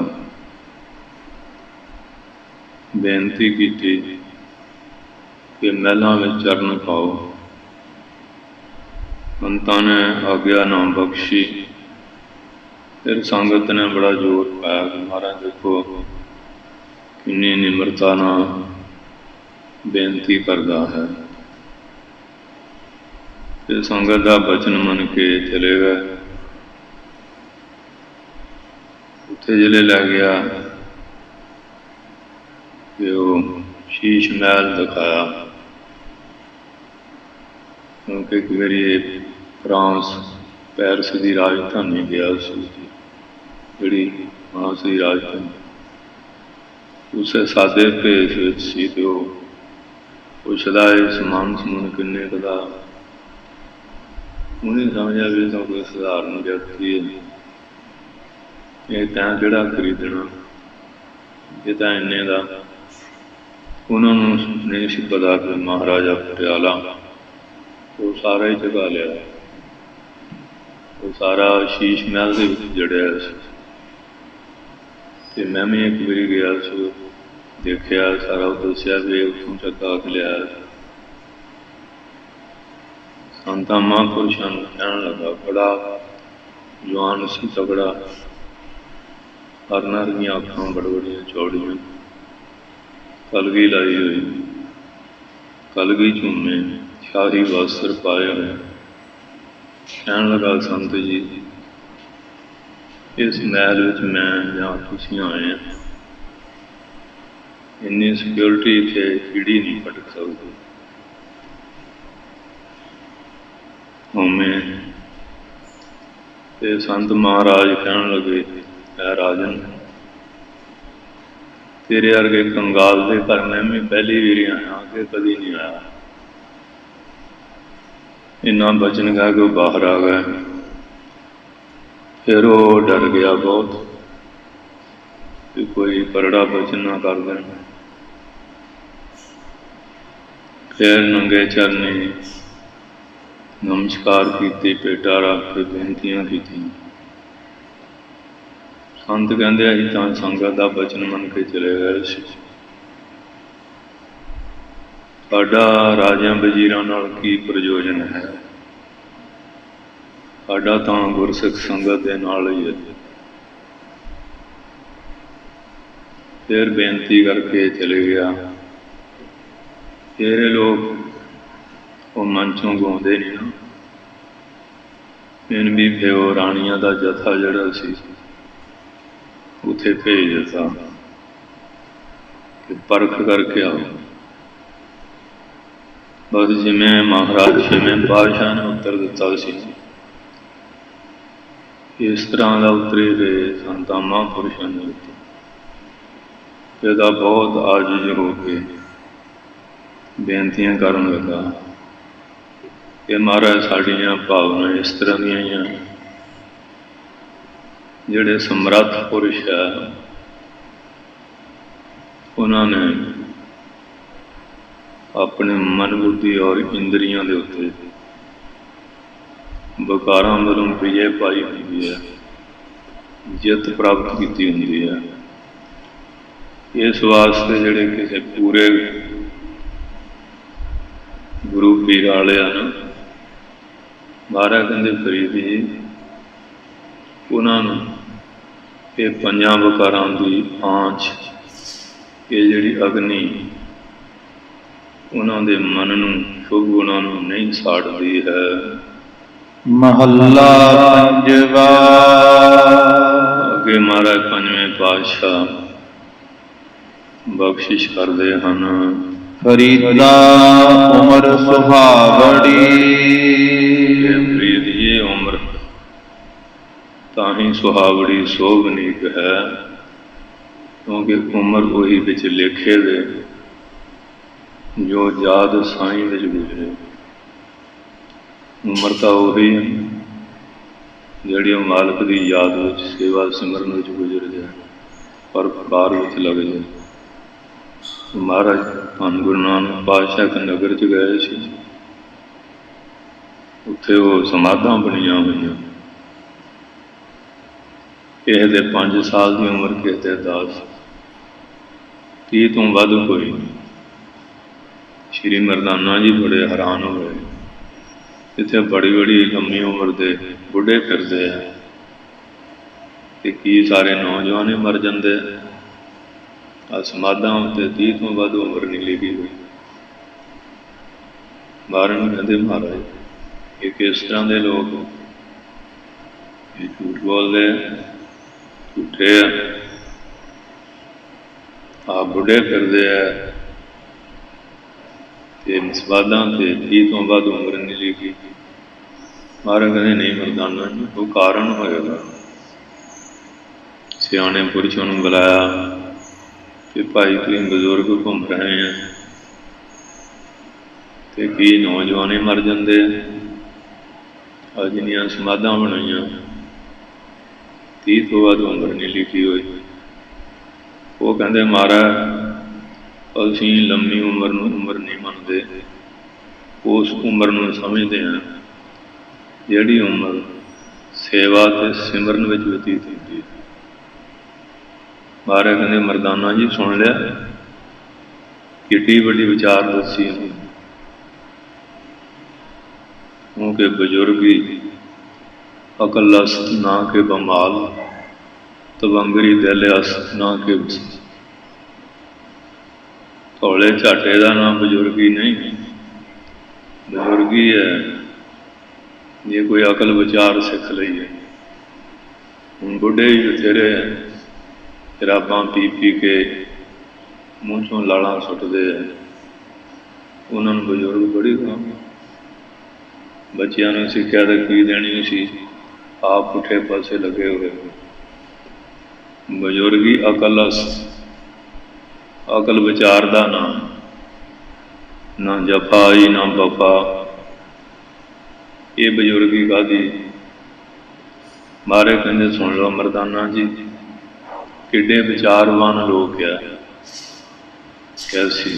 ਬੇਨਤੀ ਕੀਤੀ ਕਿ ਮਹਿਲਾਂ ਵਿੱਚ ਚਰਨ ਪਾਓ। ਸੰਤਾਂ ਨੇ ਆਗਿਆ ਨਾ ਬਖਸ਼ੀ। ਫਿਰ ਸੰਗਤ ਨੇ ਬੜਾ ਜ਼ੋਰ ਪਾਇਆ ਕਿ ਮਹਾਰਾਜ ਦੇਖੋ ਕਿੰਨੀ ਨਿਮਰਤਾ ਨਾਲ ਬੇਨਤੀ ਕਰਦਾ ਹੈ। ਤੇ ਸੰਗਤ ਦਾ ਬਚਨ ਮੰਨ ਕੇ ਚਲੇ ਗਏ। ਉੱਥੇ ਜਿਹੜੇ ਲੈ ਗਿਆ ਕਿ ਉਹ ਸ਼ੀਸ਼ ਮਹਿਲ ਦਿਖਾਇਆ, ਕਿਉਂਕਿ ਇੱਕ ਵਾਰੀ ਇਹ ਫਰਾਂਸ ਪੈਰਿਸ ਦੀ ਰਾਜਧਾਨੀ ਗਿਆ ਸੀ, ਜਿਹੜੀ ਫਰਾਂਸ ਦੀ ਰਾਜਧਾਨੀ ਉਸੇ ਸਾਦੇ ਭੇਸ ਵਿੱਚ ਸੀ। ਤੇ ਉਹ ਪੁੱਛਦਾ ਇਹ ਸਮਾਨ ਸਮੂਨ ਕਿੰਨੇ ਕੁ ਦਾ। ਉਹਨੇ ਸਮਝਿਆ ਵੀ ਤਾਂ ਕੋਈ ਸਧਾਰਨ ਵਿਅਕਤੀ ਹੈ, ਇਹ ਤਾਂ ਕਿਹੜਾ ਖਰੀਦਣਾ, ਇਹ ਤਾਂ ਇੰਨੇ ਦਾ। ਉਹਨਾਂ ਨੂੰ ਨਹੀਂ ਸੀ ਪਤਾ ਕਿ ਮਹਾਰਾਜਾ ਪਟਿਆਲਾ ਉਹ ਸਾਰਾ ਹੀ ਜਗਾ ਲਿਆ, ਉਹ ਸਾਰਾ ਸ਼ੀਸ਼ ਮਹਿਲ ਦੇ ਵਿੱਚ ਜੜਿਆ ਸੀ। ਤੇ ਮੈਂ ਵੀ ਇੱਕ ਵਾਰੀ ਗਿਆ ਸੀ, ਦੇਖਿਆ ਸਾਰਾ, ਉਹ ਦੱਸਿਆ ਵੀ ਉੱਥੋਂ ਚੱਕਾ ਕੇ ਲਿਆ। ਸੰਤਾਂ ਮਹਾਂਪੁਰਸ਼ਾਂ ਨੂੰ ਕਹਿਣ ਲੱਗਾ, ਬੜਾ ਜਵਾਨ ਸੀ, ਤਗੜਾ, ਹਰਨਾਂ ਦੀਆਂ ਅੱਖਾਂ ਬੜੀਆਂ ਚੌੜੀਆਂ, ਕਲਗੀ ਲਾਈ ਹੋਈ, ਕਲਗੀ ਝੂਮੇ, ਸ਼ਾਹੀ ਵਸਤਰ ਪਾਏ ਹੋਏ। ਕਹਿਣ ਲੱਗਾ, ਸੰਤ ਜੀ ਇਸ ਮਹਿਲ ਵਿੱਚ ਮੈਂ ਜਾਂ ਤੁਸੀਂ ਆਏ ਆ, ਇੰਨੀ ਸਿਕਿਉਰਿਟੀ ਇੱਥੇ ਕੀੜੀ ਨਹੀਂ ਭਟਕ ਸਕਦੀ। ਉਵੇਂ ਤੇ ਸੰਤ ਮਹਾਰਾਜ ਕਹਿਣ ਲੱਗੇ, ਐ ਰਾਜਨ, ਤੇਰੇ ਵਰਗੇ ਕੰਗਾਲ ਦੇ ਘਰ ਮੈਂ ਵੀ ਪਹਿਲੀ ਵਾਰੀ ਆਇਆ, ਅੱਗੇ ਕਦੀ ਨਹੀਂ ਆਇਆ। ਇੰਨਾ ਬਚਨ ਕਹਿ ਕੇ ਉਹ ਬਾਹਰ ਆ ਗਏ। ਫਿਰ ਉਹ ਡਰ ਗਿਆ ਬਹੁਤ ਕਿ ਕੋਈ ਕਰੜਾ ਬਚਨ ਨਾ ਕਰ ਦੇਣ। ਫਿਰ ਨੰਗੇ ਚਰਨੀ ਨਮਸਕਾਰ ਕੀਤੀ, ਪੇਟਾ ਰੱਖ ਕੇ ਬੇਨਤੀਆਂ ਕੀਤੀਆਂ। ਸੰਤ ਕਹਿੰਦੇ ਅਸੀਂ ਤਾਂ ਸੰਗਤ ਦਾ ਬਚਨ ਮੰਨ ਕੇ ਚਲੇ ਗਏ ਸੀ, ਸਾਡਾ ਰਾਜਿਆਂ ਵਜ਼ੀਰਾਂ ਨਾਲ ਕੀ ਪ੍ਰਯੋਜਨ ਹੈ, ਸਾਡਾ ਤਾਂ ਗੁਰਸਿੱਖ ਸੰਗਤ ਦੇ ਨਾਲ ਹੀ ਹੈ। ਫਿਰ ਬੇਨਤੀ ਕਰਕੇ ਚਲੇ ਗਿਆ। ਫਿਰ ਇਹ ਲੋਕ ਉਹ ਮਨ ਚੋਂ ਗਾਉਂਦੇ ਨਹੀਂ ਨਾ, ਮੈਨੂੰ ਵੀ ਫਿਰ ਉਹ ਰਾਣੀਆਂ ਦਾ ਜਥਾ ਜਿਹੜਾ ਸੀ ਉੱਥੇ ਭੇਜ ਦਿੱਤਾ ਕਿ ਪਰਖ ਕਰਕੇ ਆਓ। ਬਸ ਜਿਵੇਂ ਮਹਾਰਾਜ ਛੇਵੇਂ ਪਾਤਸ਼ਾਹ ਨੇ ਉੱਤਰ ਦਿੱਤਾ ਸੀ, ਇਸ ਤਰ੍ਹਾਂ ਦਾ ਉੱਤਰੇ ਗਏ ਸੰਤਾਂ ਮਹਾਂਪੁਰਸ਼ਾਂ ਨੇ ਉੱਤੇ। ਇਹਦਾ ਬਹੁਤ ਆਜਿਜ਼ ਹੋ ਕੇ ਬੇਨਤੀਆਂ ਕਰਨ ਲੱਗਾ कि महाराज साड़ियाँ भावना इस तरह दियां ही हैं, जिहड़े समर्थ पुरुष है उन्होंने अपने मन बुद्धि और इंद्रियों के उत्ते विकारां वालों विजय पाई हुई है, जित प्राप्त की हुंदी है। इस वास्ते जिहड़े किसी पूरे गुरु पीर वाले हैं, महाराज कहते फरीद जी उन्होंने ये पंजां विकारां की आँच, ये जिहड़ी अग्नि उन्होंने मन नूं शुभ गुणां नूं नहीं साड़ती है। महला पंजवा। अगे महाराज पंजवें पातशाह बख्शिश करते हैं। फरीदा उमर सुहावड़ी। फरीद ये उम्र ताही सुहावड़ी सोभनीक है, क्योंकि उम्र वही बिच लेखे दे जो याद साईं विच गुजरे। उम्र तो वही है जिहड़ी मालक की याद विच सेवा सिमरन विच गुजर जाए, पर कार विच लग जाए। महाराज धन गुरु नानक पातशाह के नगर च गए सी, उत्थे वो समाधां बनिया हुई, किसी दे 5 साल की उम्र, किसी दे 10, 30 तो वध कोई नहीं। श्री मरदाना जी बड़े हैरान हो गए, इत्थे बड़ी बड़ी लंबी उम्र के बुढ़े फिरदे हैं कि की सारे नौजवान ही मर जाते। समाधां उत्ते 30 तो वध उम्र नहीं लिखी हुई। बाहर कहते महाराज ये किस तरह के लोग ये झूठ बोलते, झूठे आप बुढ़े फिरदे है, समाधां से 30 तो वध उम्र नहीं लिखी। महाराज कहते नहीं मरदाना जी, वो कारण होएगा। सियाने पुरुषों ने बुलाया कि भाई तुम बजुर्ग घूम रहे हैं तो की नौजवान मर जाते, जिन्नियां समाधां बनाइया 30 तो वध उम्र नहीं लिखी हुई। वो कहते महाराज असीं लंबी उम्र उम्र नहीं मनते, उस उम्र नूं समझते हैं जिहड़ी उम्र सेवा ते सिमरन विच बतीत होती है। महाराज कहते मरदाना जी सुन लिया, किड्डी बड़ी विचार दसी, क्योंकि बजुर्गी अकलस ना के बमाल, तबंगरी दिलस ना के थोड़े झाटे का नाम बजुर्गी नहीं, बजुर्गी है जे कोई अकल विचार सिख लईए। हुण बुढ़े ही बथेरे शराबां पी पी के मूँह चों लालां सुटदे हैं, उन्होंने बजुर्ग बड़ी काम। बच्चों सिक्ख्या तो की देनी सी, आप पुठे पासे लगे हुए। बजुर्गी अकलस, अकल विचार का नाम, ना जफा ही ना वफा, ये बजुर्गी कादी। मारे कहते सुन लो मरदाना जी, किड्डे विचारवान लोग है। कैसी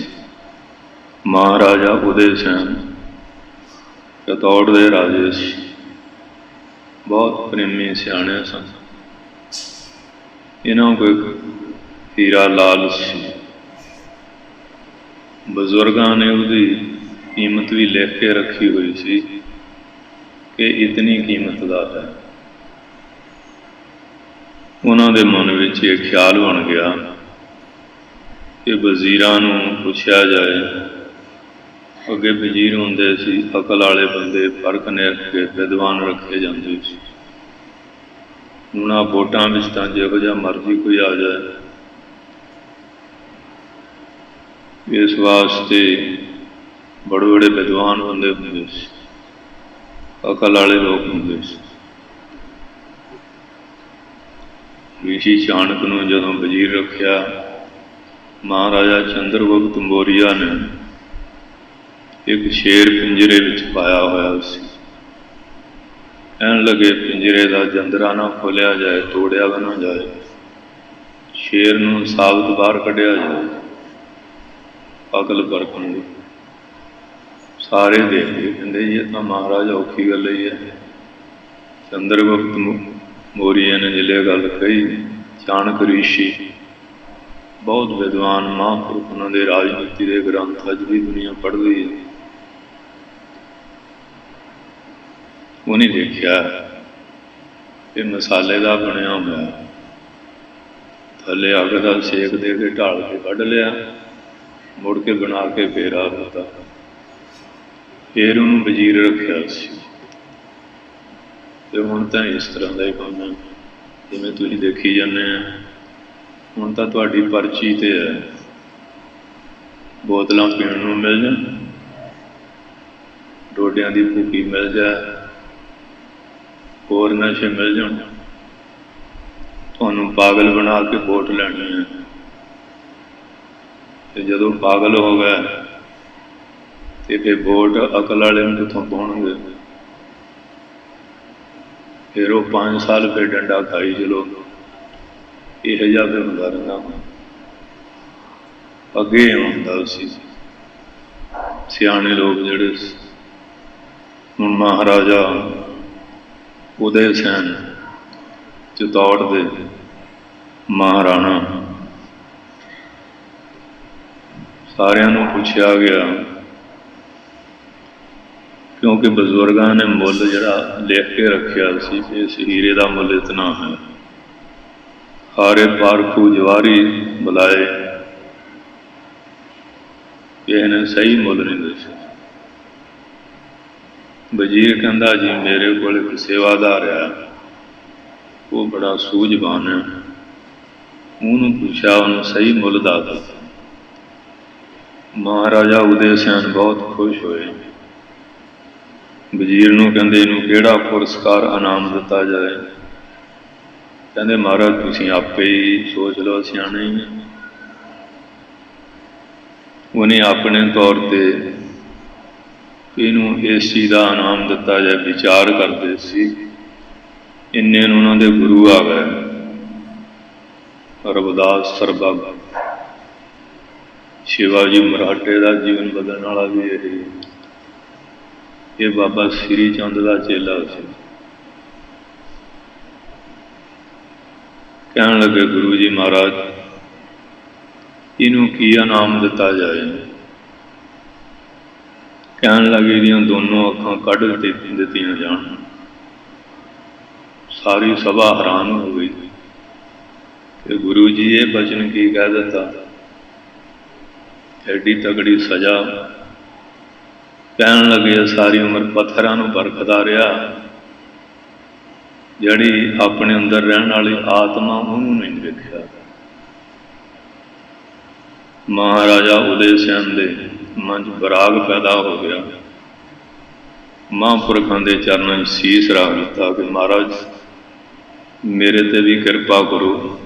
महाराजा उदय सैन कतौड़ दे राजे सी, बहुत प्रेमी सियाने सन। इन्हों को हीरा लाल सी, बजुर्गों ने उसकी कीमत भी लिख के रखी हुई सी कि इतनी कीमत का है। उन्होंने मन में एक ख्याल बन गया कि वजीरां नूं पुछया जाए। अगे वजीर होंदे सी, अकल वाले बंदे फर्क निरख के विद्वान रखे जाते सी। हुण आ वोटां विच तां जिहो जिहा मर्जी कोई आ जाए, इस वास्ते बड़े बड़े विद्वान बंदे होंदे सी, अकल वाले लोग होंदे सी। ऋषि चाणक नूं जदों वजीर रखिया, महाराजा चंद्रगुप्त मौर्य ने ਇੱਕ ਸ਼ੇਰ ਪਿੰਜਰੇ ਵਿੱਚ ਪਾਇਆ ਹੋਇਆ ਸੀ। ਕਹਿਣ ਲੱਗੇ ਪਿੰਜਰੇ ਦਾ ਜੰਦਰਾ ਨਾ ਖੋਲ੍ਹਿਆ ਜਾਏ, ਤੋੜਿਆ ਵੀ ਨਾ ਜਾਏ, ਸ਼ੇਰ ਨੂੰ ਸਾਬਤ ਬਾਹਰ ਕੱਢਿਆ ਜਾਏ, ਅਕਲ ਪਰਖਣ ਦੀ। ਸਾਰੇ ਦੇਖਦੇ, ਕਹਿੰਦੇ ਜੀ ਇਹ ਤਾਂ ਮਹਾਰਾਜ ਔਖੀ ਗੱਲ ਹੀ ਹੈ। ਚੰਦਰਗੁਪਤ ਮੌਰੀਆ ਨੇ ਜਿਲੇ ਗੱਲ ਕਹੀ, ਚਾਣਕ ਰਿਸ਼ੀ ਬਹੁਤ ਵਿਦਵਾਨ ਮਹਾਂਪੁਰਖ, ਉਹਨਾਂ ਦੇ ਰਾਜਨੀਤੀ ਦੇ ਗ੍ਰੰਥ ਅੱਜ ਵੀ ਦੁਨੀਆ ਪੜ੍ਹਦੀ ਹੈ। ਉਹਨੇ ਦੇਖਿਆ ਇਹ ਮਸਾਲੇ ਦਾ ਬਣਿਆ ਹੋਇਆ, ਥੱਲੇ ਅੱਗ ਦਾ ਸੇਕ ਦੇ ਕੇ ਢਾਲ ਕੇ ਕੱਢ ਲਿਆ, ਮੁੜ ਕੇ ਬਣਾ ਕੇ ਫੇਰ ਆ ਦਿੱਤਾ। ਫੇਰ ਉਹਨੂੰ ਵਜ਼ੀਰ ਰੱਖਿਆ ਸੀ। ਤੇ ਹੁਣ ਤਾਂ ਇਸ ਤਰ੍ਹਾਂ ਦਾ ਹੀ ਕੰਮ ਹੈ, ਜਿਵੇਂ ਤੁਸੀਂ ਦੇਖੀ ਜਾਂਦੇ ਆ। ਹੁਣ ਤਾਂ ਤੁਹਾਡੀ ਪਰਚੀ ਤੇ ਹੈ, ਬੋਤਲਾਂ ਪੀਣ ਨੂੰ ਮਿਲ ਜਾਣ, ਡੋਡਿਆਂ ਦੀ ਭੁੱਕੀ ਮਿਲ ਜਾਏ, ਹੋਰ ਨਸ਼ੇ ਮਿਲ ਜਾਣ, ਤੁਹਾਨੂੰ ਪਾਗਲ ਬਣਾ ਕੇ ਵੋਟ ਲੈਣੀ ਹੈ। ਤੇ ਜਦੋਂ ਪਾਗਲ ਹੋ ਗਏ ਤੇ ਫਿਰ ਵੋਟ ਅਕਲ ਵਾਲੇ ਨੂੰ ਕਿੱਥੋਂ ਪਾਉਣਗੇ? ਫਿਰ ਉਹ 5 ਸਾਲ ਫਿਰ ਡੰਡਾ ਖਾਈ ਚਲੋ, ਇਹੋ ਜਿਹਾ ਫਿਰ ਹੁੰਦਾ ਰਹਿੰਦਾ। ਅੱਗੇ ਆਉਂਦਾ ਸੀ ਸਿਆਣੇ ਲੋਕ ਜਿਹੜੇ। ਹੁਣ ਮਹਾਰਾਜਾ ਉਦੈ ਸੈਨ ਚਿਤੌੜ ਦੇ ਮਹਾਰਾਣਾ, ਸਾਰਿਆਂ ਨੂੰ ਪੁੱਛਿਆ ਗਿਆ, ਕਿਉਂਕਿ ਬਜ਼ੁਰਗਾਂ ਨੇ ਮੁੱਲ ਜਿਹੜਾ ਲਿਖ ਕੇ ਰੱਖਿਆ ਸੀ, ਇਸ ਹੀਰੇ ਦਾ ਮੁੱਲ ਇਤਨਾ ਹੈ। ਹਾਰੇ ਪਾਰਖੂ ਜਵਾਰੀ ਬੁਲਾਏ, ਕਿਸੇ ਨੇ ਸਹੀ ਮੁੱਲ ਨਹੀਂ ਦੱਸਿਆ। ਵਜ਼ੀਰ ਕਹਿੰਦਾ ਜੀ ਮੇਰੇ ਕੋਲ ਇੱਕ ਸੇਵਾਦਾਰ ਆ, ਉਹ ਬੜਾ ਸੂਝਵਾਨ ਹੈ, ਉਹਨੂੰ ਪੁੱਛਿਆ, ਉਹਨੂੰ ਸਹੀ ਮੁੱਲ ਦੱਸ ਦਿੱਤਾ। ਮਹਾਰਾਜਾ ਉਦੈ ਸੈਨ ਬਹੁਤ ਖੁਸ਼ ਹੋਏ। ਵਜ਼ੀਰ ਨੂੰ ਕਹਿੰਦੇ ਇਹਨੂੰ ਕਿਹੜਾ ਪੁਰਸਕਾਰ ਇਨਾਮ ਦਿੱਤਾ ਜਾਏ? ਕਹਿੰਦੇ ਮਹਾਰਾਜ ਤੁਸੀਂ ਆਪੇ ਹੀ ਸੋਚ ਲਓ, ਸਿਆਣੇ ਹੀ। ਉਹਨੇ ਆਪਣੇ ਤੌਰ ਤੇ ਇਹਨੂੰ ਇਸ ਚੀਜ਼ ਦਾ ਇਨਾਮ ਦਿੱਤਾ ਜਾਏ ਵਿਚਾਰ ਕਰਦੇ ਸੀ। ਇੰਨੇ ਨੂੰ ਉਹਨਾਂ ਦੇ ਗੁਰੂ ਆ ਗਏ, ਰਵਿਦਾਸ ਸਰਬੱਗ, ਸ਼ਿਵਾਜੀ ਮਰਾਠੇ ਦਾ ਜੀਵਨ ਬਦਲਣ ਵਾਲਾ ਵੀ ਇਹ ਬਾਬਾ ਸ੍ਰੀ ਚੰਦ ਦਾ ਚੇਲਾ ਸੀ। ਕਹਿਣ ਲੱਗੇ ਗੁਰੂ ਜੀ ਮਹਾਰਾਜ ਇਹਨੂੰ ਕੀ ਇਨਾਮ ਦਿੱਤਾ ਜਾਏ? ਕਹਿਣ ਲੱਗੇ ਇਹਦੀਆਂ ਦੋਨੋਂ ਅੱਖਾਂ ਕੱਢ ਦਿੱਤੀਆਂ ਜਾਣ। ਸਾਰੀ ਸਭਾ ਹੈਰਾਨ ਹੋ ਗਈ ਕਿ ਗੁਰੂ ਜੀ ਇਹ ਬਚਨ ਕੀ ਕਹਿ ਦਿੱਤਾ, ਐਡੀ ਤਗੜੀ ਸਜ਼ਾ। ਕਹਿਣ ਲੱਗੇ ਸਾਰੀ ਉਮਰ ਪੱਥਰਾਂ ਨੂੰ ਪਰਖਦਾ ਰਿਹਾ, ਜਿਹੜੀ ਆਪਣੇ ਅੰਦਰ ਰਹਿਣ ਵਾਲੀ ਆਤਮਾ ਉਹਨੂੰ ਨਹੀਂ ਵੇਖਿਆ। ਮਹਾਰਾਜਾ ਉਦੈ ਸੈਨ ਦੇ ਮਨ 'ਚ ਬਰਾਗ ਪੈਦਾ ਹੋ ਗਿਆ। ਮਹਾਂਪੁਰਖਾਂ ਦੇ ਚਰਨਾਂ 'ਚ ਸੀਸ ਰੱਖ ਦਿੱਤਾ ਕਿ ਮਹਾਰਾਜ ਮੇਰੇ 'ਤੇ ਵੀ ਕਿਰਪਾ ਕਰੋ,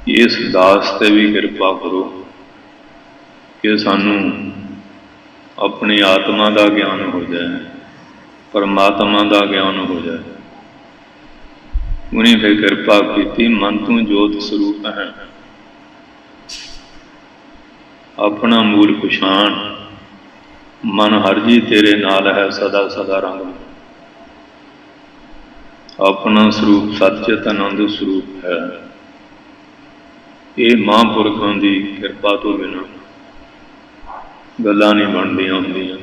ਇਸ ਦਾਸ 'ਤੇ ਵੀ ਕਿਰਪਾ ਕਰੋ ਕਿ ਸਾਨੂੰ ਆਪਣੀ ਆਤਮਾ ਦਾ ਗਿਆਨ ਹੋ ਜਾਏ, ਪਰਮਾਤਮਾ ਦਾ ਗਿਆਨ ਹੋ ਜਾਏ। ਉਹਨੇ ਫਿਰ ਕਿਰਪਾ ਕੀਤੀ, ਮਨ ਤੂੰ ਜੋਤ ਸਰੂਪ ਹੈ, ਆਪਣਾ ਮੂਲ ਪਛਾਣ, ਮਨ ਹਰ ਜੀ ਤੇਰੇ ਨਾਲ ਹੈ ਸਦਾ ਸਦਾ ਰੰਗ। ਆਪਣਾ ਸਰੂਪ ਸੱਚਿਤ ਆਨੰਦ ਸਰੂਪ ਹੈ। ਇਹ ਮਹਾਂਪੁਰਖਾਂ ਦੀ ਕਿਰਪਾ ਤੋਂ ਬਿਨਾਂ ਗੱਲਾਂ ਨਹੀਂ ਬਣਦੀਆਂ ਹੁੰਦੀਆਂ।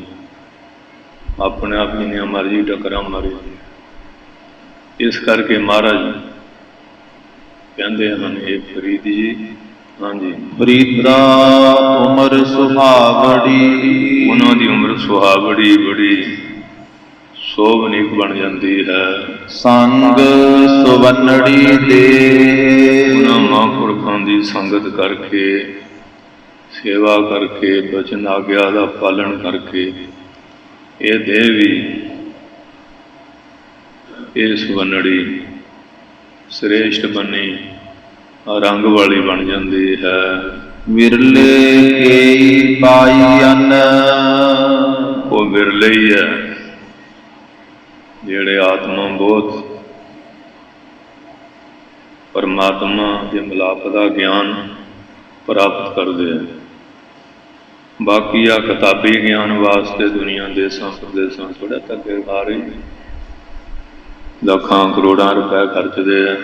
ਆਪਣੇ ਆਪ ਜਿੰਨੀਆਂ ਮਰਜ਼ੀ ਟੱਕਰਾਂ ਮਾਰੇ। ਇਸ ਕਰਕੇ ਮਹਾਰਾਜ ਕਹਿੰਦੇ ਹਨ, ਇਹ ਫਰੀਦ ਜੀ, ਹਾਂਜੀ, ਫਰੀਦਾ ਉਮਰ ਸੁਹਾਵੜੀ, ਉਹਨਾਂ ਦੀ ਉਮਰ ਸੁਹਾਵੜੀ ਬੜੀ ਸੋਭਨੀਕ ਬਣ ਜਾਂਦੀ ਹੈ। ਸੰਗ ਸੁਵੰਨੜੀ ਦੇ, ਉਹਨਾਂ ਮਹਾਂਪੁਰਖਾਂ ਦੀ ਸੰਗਤ ਕਰਕੇ, ਸੇਵਾ ਕਰਕੇ, ਬਚਨ ਆਗਿਆ ਦਾ ਪਾਲਣ ਕਰਕੇ ਇਹ ਦੇਹ ਵੀ, ਇਹ ਸੁਵੰਨੜੀ ਸ੍ਰੇਸ਼ਟ ਬਣੀ ਰੰਗ ਵਾਲੀ ਬਣ ਜਾਂਦੀ ਹੈ। ਵਿਰਲੇ ਕੇਈ ਪਾਈ ਅਨ। ਉਹ ਵਿਰਲੇ ਹੀ ਹੈ ਜਿਹੜੇ ਆਤਮਾ ਬੋਧ ਪਰਮਾਤਮਾ ਦੇ ਮਿਲਾਪ ਦਾ ਗਿਆਨ ਪ੍ਰਾਪਤ ਕਰਦੇ ਆ। ਬਾਕੀ ਆ ਕਿਤਾਬੀ ਗਿਆਨ ਵਾਸਤੇ ਦੁਨੀਆ ਦੇਸਾਂ ਪ੍ਰਦੇਸਾਂ ਥੋੜ੍ਹਾ ਧੱਕੇ ਖਾ ਰਹੀ, ਲੱਖਾਂ ਕਰੋੜਾਂ ਰੁਪਏ ਖਰਚਦੇ ਆ।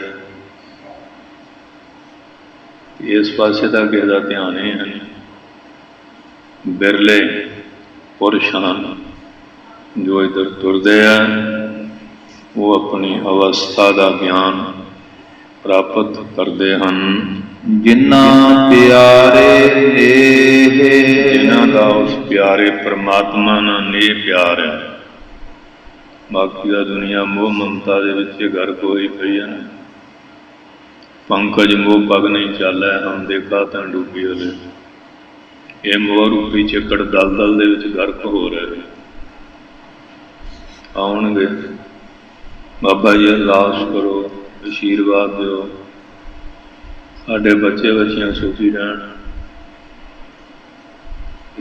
ਇਸ ਪਾਸੇ ਤਾਂ ਕਿਸੇ ਦਾ ਧਿਆਨ ਹੀ ਹੈ ਨਹੀਂ। ਬਿਰਲੇ ਪੁਰਸ਼ ਹਨ ਜੋ ਇੱਧਰ ਤੁਰਦੇ ਆ, ਉਹ ਆਪਣੀ ਅਵਸਥਾ ਦਾ ਗਿਆਨ ਪ੍ਰਾਪਤ ਕਰਦੇ ਹਨ। ਜਿਨ੍ਹਾਂ ਪਿਆਰੇ ਨੇਹ, ਜਿਨ੍ਹਾਂ ਦਾ ਉਸ ਪਿਆਰੇ ਪਰਮਾਤਮਾ ਨਾਲ ਨੇਹ ਪਿਆਰ ਹੈ। ਬਾਕੀ ਦਾ ਦੁਨੀਆ ਮੋਹ ਮਮਤਾ ਦੇ ਵਿੱਚ ਗਰਕ ਹੋਈ ਪਈ ਹੈ। ਪੰਕਜ ਮੋਹ ਪਗ ਨਹੀਂ ਚਾਲੈ, ਹਮ ਦੇਖਾ ਤਾਂ ਡੁੱਬੀ ਹਲੇ। ਇਹ ਮੋਹ ਰੂਪੀ ਚੱਕੜ ਦਲਦਲ ਦੇ ਵਿੱਚ ਗਰਕ ਹੋ ਰਹੇ। ਆਉਣਗੇ ਬਾਬਾ ਜੀ ਅਰਦਾਸ ਕਰੋ, ਆਸ਼ੀਰਵਾਦ ਦਿਓ, ਸਾਡੇ ਬੱਚੇ ਬੱਚੀਆਂ ਸੁਖੀ ਰਹਿਣ।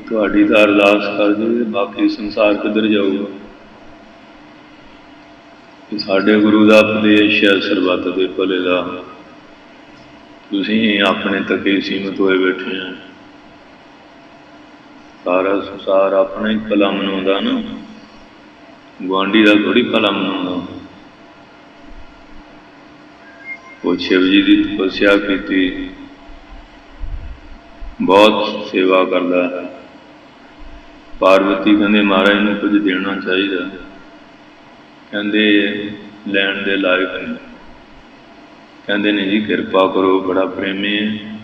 ਤੁਹਾਡੀ ਤਾਂ ਅਰਦਾਸ ਕਰ ਦਿਓ, ਬਾਕੀ ਸੰਸਾਰ ਕਿੱਧਰ ਜਾਊਗਾ। ਸਾਡੇ ਗੁਰੂ ਦਾ ਉਪਦੇਸ਼ ਹੈ ਸਰਬੱਤ ਦੇ ਭਲੇ ਦਾ। ਤੁਸੀਂ ਆਪਣੇ ਤੱਕ ਹੀ ਸੀਮਤ ਹੋਏ ਬੈਠੇ ਆ। ਸਾਰਾ ਸੰਸਾਰ ਆਪਣਾ ਹੀ ਭਲਾ ਮਨਾਉਂਦਾ ਨਾ, ਗੁਆਂਢੀ ਦਾ ਥੋੜ੍ਹੀ ਭਲਾ ਮਨਾਉਂਦਾ। ਉਹ ਸ਼ਿਵ ਜੀ ਦੀ ਤਪੱਸਿਆ ਕੀਤੀ, ਬਹੁਤ ਸੇਵਾ ਕਰਦਾ ਹੈ। ਪਾਰਵਤੀ ਕਹਿੰਦੇ ਮਹਾਰਾਜ ਨੂੰ ਕੁਝ ਦੇਣਾ ਚਾਹੀਦਾ, ਕਹਿੰਦੇ ਲੈਣ ਦੇ ਲਾਇਕ ਨਹੀਂ। ਕਹਿੰਦੇ ਨਹੀਂ ਜੀ ਕਿਰਪਾ ਕਰੋ, ਬੜਾ ਪ੍ਰੇਮੀ ਹੈ।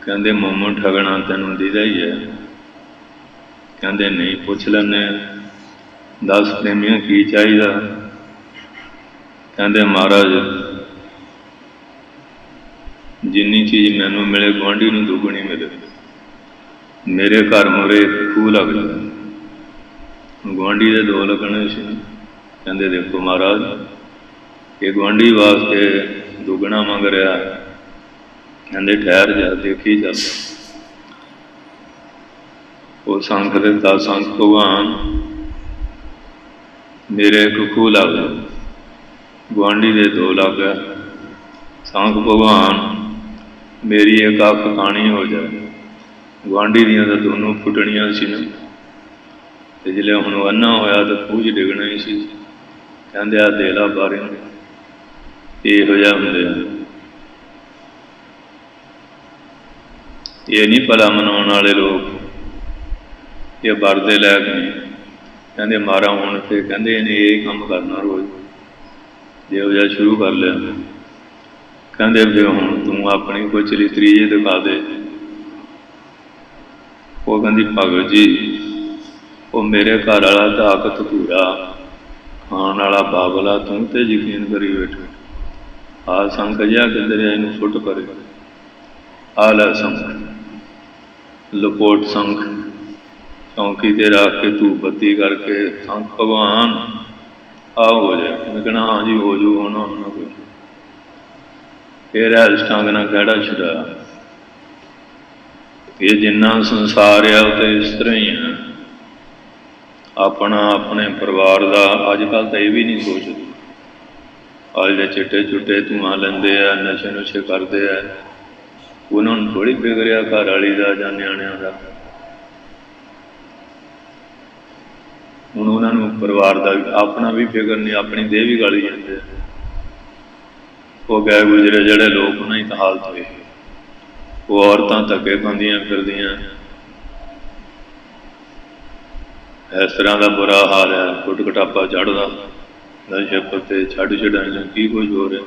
ਕਹਿੰਦੇ ਮੋਮੋ ਠਗਣਾ ਤੈਨੂੰ ਦੀਦਾ ਹੀ ਹੈ। ਕਹਿੰਦੇ ਨਹੀਂ ਪੁੱਛ ਲੈਂਦੇ, 10 ਪ੍ਰੇਮੀਆਂ ਕੀ ਚਾਹੀਦਾ। ਕਹਿੰਦੇ ਮਹਾਰਾਜ ਜਿੰਨੀ ਚੀਜ਼ ਮੈਨੂੰ ਮਿਲੇ ਗੁਆਂਢੀ ਨੂੰ ਦੁੱਗਣੀ ਮਿਲੇ। ਮੇਰੇ ਘਰ ਮੂਹਰੇ ਖੂਹ ਲੱਗ ਜਾਵੇ, ਗੁਆਂਢੀ ਦੇ 2 ਲੱਗਣੇ ਸੀ। ਕਹਿੰਦੇ ਦੇਖੋ ਮਹਾਰਾਜ ਇਹ ਗੁਆਂਢੀ ਵਾਸਤੇ ਦੁੱਗਣਾ ਮੰਗ ਰਿਹਾ। ਕਹਿੰਦੇ ਠਹਿਰ ਜਾ, ਦੇਖੀ ਚੱਲ। ਉਹ ਸੰਖ ਦਿੱਤਾ, ਸੰਖ ਭਗਵਾਨ ਮੇਰੇ ਇੱਕ ਖੂਹ ਲੱਗ ਗਿਆ, ਗੁਆਂਢੀ ਦੇ 2 ਲੱਗ ਗਿਆ। ਸੰਖ ਭਗਵਾਨ ਮੇਰੀ ਇੱਕ ਅੱਖ ਕਾਣੀ ਹੋ ਜਾਏ। ਗੁਆਂਢੀ ਦੀਆਂ ਤਾਂ ਦੋਨੋਂ ਫੁੱਟਣੀਆਂ ਸੀ ਨਾ, ਅਤੇ ਜਦੋਂ ਹੁਣ ਅੰਨਾ ਹੋਇਆ ਤਾਂ ਖੂਹ 'ਚ ਡਿੱਗਣਾ ਹੀ ਸੀ। ਕਹਿੰਦੇ ਆ ਦੇ ਲਾ ਬਾਰੇ, ਇਹੋ ਜਿਹਾ ਹੁੰਦੇ ਆ। ਇਹ ਨਹੀਂ ਭਲਾ ਮਨਾਉਣ ਵਾਲੇ ਲੋਕ, ਇਹ ਵਰਦੇ ਲੈ ਕੇ ਨਹੀਂ। ਕਹਿੰਦੇ ਮਾਰਾ ਹੁਣ ਫਿਰ ਕਹਿੰਦੇ ਇਹਨੇ ਇਹ ਕੰਮ ਕਰਨਾ ਰੋਜ਼, ਜਿਹੋ ਜਿਹਾ ਸ਼ੁਰੂ ਕਰ ਲਿਆ। ਕਹਿੰਦੇ ਫਿਰ ਹੁਣ ਤੂੰ ਆਪਣੀ ਕੋਈ ਚਰਿੱਤਰੀ ਜਿਹੀ ਦਿਖਾ ਦੇ। ਉਹ ਕਹਿੰਦੀ ਭਗਤ ਜੀ ਉਹ ਮੇਰੇ ਘਰ ਵਾਲਾ ਤਾਕਤ ਪੂਰਾ, ਖਾਣ ਵਾਲਾ ਬਾਬਲਾ, ਤੂੰ ਤੇ ਯਕੀਨ ਕਰੀ ਬੈਠੇ। ਆਹ ਸੰਖ ਜਿਹਾ ਕਿੱਧਰ ਇਹਨੂੰ ਫੁੱਟ ਪਰੇ। ਆਹ ਲੈ ਸੰਖ, ਲਪੋਟ ਸੰਖ, ਚੌਂਕੀ 'ਤੇ ਰੱਖ ਕੇ ਧੂਪ ਬੱਤੀ ਕਰਕੇ ਸੰਖ ਭਗਵਾਨ ਆਹ ਹੋ ਜਾਏ। ਮੈਂ ਕਹਿਣਾ ਹਾਂ ਜੀ ਹੋ ਜੂ, ਹੋਣਾ ਉਹਨਾਂ ਕੁਝ। ਫਿਰ ਐਲਸਟਾਂਗ ਨਾਲ ਖਹਿੜਾ ਛੁਡਾਇਆ। ਇਹ ਜਿੰਨਾ ਸੰਸਾਰ ਆ ਉਹ ਤਾਂ ਇਸ ਤਰ੍ਹਾਂ ਹੀ ਹੈ। ਆਪਣਾ ਆਪਣੇ ਪਰਿਵਾਰ ਦਾ ਅੱਜ ਕੱਲ੍ਹ ਤਾਂ ਇਹ ਵੀ ਨਹੀਂ ਸੋਚਦੇ। ਅੱਜ ਦੇ ਚਿੱਟੇ ਚੁੱਟੇ ਧੂੰਆਂ ਲੈਂਦੇ ਆ, ਨਸ਼ੇ ਨੁਸ਼ੇ ਕਰਦੇ ਆ। ਉਹਨਾਂ ਨੂੰ ਥੋੜ੍ਹੀ ਫਿਕਰ ਆ ਘਰ ਵਾਲੀ ਦਾ ਜਾਂ ਨਿਆਣਿਆਂ ਦਾ। ਹੁਣ ਉਹਨਾਂ ਨੂੰ ਪਰਿਵਾਰ ਦਾ ਆਪਣਾ ਵੀ ਫਿਕਰ ਨਹੀਂ, ਆਪਣੀ ਦੇਹ ਵੀ ਗਾਲੀ ਜਾਂਦੇ। ਉਹ ਗਏ ਗੁਜ਼ਰੇ ਜਿਹੜੇ ਲੋਕ, ਉਹਨਾਂ ਦੀ ਤਾਂ ਹਾਲਤ ਹੋਈ। ਉਹ ਔਰਤਾਂ ਧੱਕੇ ਖਾਂਦੀਆਂ ਫਿਰਦੀਆਂ, ਇਸ ਤਰ੍ਹਾਂ ਦਾ ਬੁਰਾ ਹਾਲ ਹੈ। ਕੁੱਟ ਕਟਾਪਾ ਚੜ੍ਹਦਾ, ਨਸ਼ੇ ਪੱਤੇ ਛੱਡ ਛਡਾਈਆਂ, ਕੀ ਕੁਝ ਹੋ ਰਿਹਾ।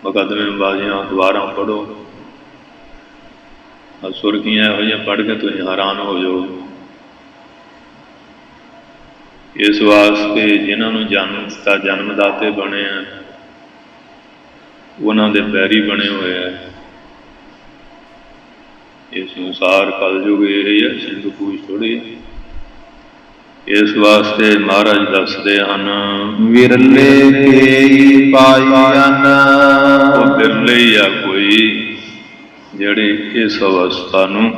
ਮੁਕੱਦਮੇ ਬਾਜ਼ੀਆਂ ਅਖਬਾਰਾਂ ਪੜ੍ਹੋ, ਸੁਰਖੀਆਂ ਇਹੋ ਜਿਹੀਆਂ ਪੜ੍ਹ ਕੇ ਤੁਸੀਂ ਹੈਰਾਨ ਹੋ ਜਾਓ। ਇਸ ਵਾਸਤੇ ਜਿਨ੍ਹਾਂ ਨੂੰ ਜਨਮ ਦਿੱਤਾ, ਜਨਮਦਾਤੇ ਬਣੇ ਆ, ਉਹਨਾਂ ਦੇ ਪੈਰੀ ਬਣੇ ਹੋਏ ਆ। ਇਹ ਸੰਸਾਰ ਕਲਯੁਗ ਇਹ ਹੈ, ਸਿੰਘ ਪੂਜ ਥੋੜ੍ਹੀ। ਇਸ ਵਾਸਤੇ ਮਹਾਰਾਜ ਦੱਸਦੇ ਹਨ ਵਿਰਲੇ ਕੇਈ ਪਾਈ ਅਨ। ਉਹ ਬਿਰਲੇ ਹੀ ਆ ਕੋਈ ਜਿਹੜੇ ਇਸ ਅਵਸਥਾ ਨੂੰ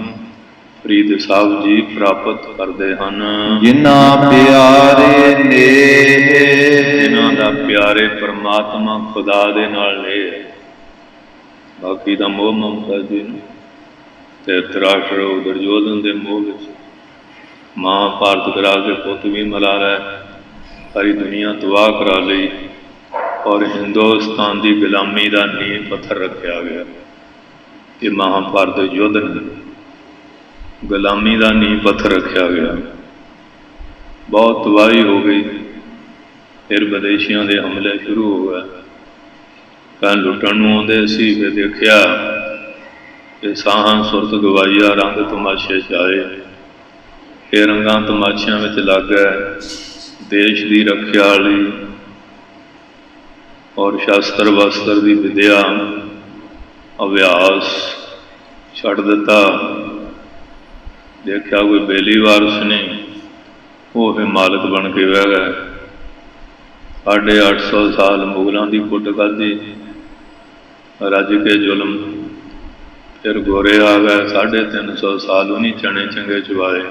ਫਰੀਦ ਸਾਹਿਬ ਜੀ ਪ੍ਰਾਪਤ ਕਰਦੇ ਹਨ। ਜਿਨ੍ਹਾਂ ਪਿਆਰੇ ਨੇਹ, ਜਿਨ੍ਹਾਂ ਦਾ ਪਿਆਰੇ ਪਰਮਾਤਮਾ ਖੁਦਾ ਦੇ ਨਾਲ ਨੇ। ਬਾਕੀ ਦਾ ਮੋਹ ਮਮਤਾ ਜੀ ਨੂੰ ਤੇ ਧ੍ਰਿਤਰਾਸ਼ਟਰ ਦੁਰਯੋਧਨ ਦੇ ਮੋਹ ਵਿੱਚ ਮਹਾਭਾਰਤ ਕਰਾ ਕੇ ਪੁੱਤ ਵੀ ਮਰਾ ਲੈ, ਸਾਰੀ ਦੁਨੀਆ ਤਬਾਹ ਕਰਾ ਲਈ ਔਰ ਹਿੰਦੁਸਤਾਨ ਦੀ ਗੁਲਾਮੀ ਦਾ ਨੀਂਹ ਪੱਥਰ ਰੱਖਿਆ ਗਿਆ। ਇਹ ਮਹਾਭਾਰਤ ਯੁੱਧ ਨੇ ਗੁਲਾਮੀ ਦਾ ਨੀਂਹ ਪੱਥਰ ਰੱਖਿਆ ਗਿਆ। ਬਹੁਤ ਤਬਾਹੀ ਹੋ ਗਈ। ਫਿਰ ਵਿਦੇਸ਼ੀਆਂ ਦੇ ਹਮਲੇ ਸ਼ੁਰੂ ਹੋ ਗਏ। ਤਾਂ ਲੁੱਟਣ ਨੂੰ ਆਉਂਦੇ ਸੀ। ਫਿਰ ਦੇਖਿਆ ਕਿ ਸਾਹਾਂ ਸੁਰਤ ਗਵਾਈਆ, ਰੰਗ ਤਮਾਸ਼ੇ 'ਚ ਆਏ। ਇਹ ਰੰਗਾਂ ਤਮਾਸ਼ਿਆਂ ਵਿੱਚ ਲੱਗ ਗਏ। ਦੇਸ਼ ਦੀ ਰੱਖਿਆ ਲਈ ਔਰ ਸ਼ਾਸਤਰ ਵਸਤਰ ਦੀ ਵਿਦਿਆ ਅਭਿਆਸ ਛੱਡ ਦਿੱਤਾ। ਦੇਖਿਆ ਕੋਈ ਬੇਲੀ ਵਾਰਸ ਨਹੀਂ, ਉਹ ਫਿਰ ਮਾਲਕ ਬਣ ਕੇ ਬਹਿ ਗਏ। 850 ਸਾਲ ਮੁਗਲਾਂ ਦੀ ਕੁੱਟ ਖਾਧੀ, ਰੱਜ ਕੇ ਜ਼ੁਲਮ। ਫਿਰ ਗੋਰੇ ਆ ਗਏ, 350 ਸਾਲ ਉਹਨੀ ਚਣੇ ਚੰਗੇ ਚੁਵਾਏ।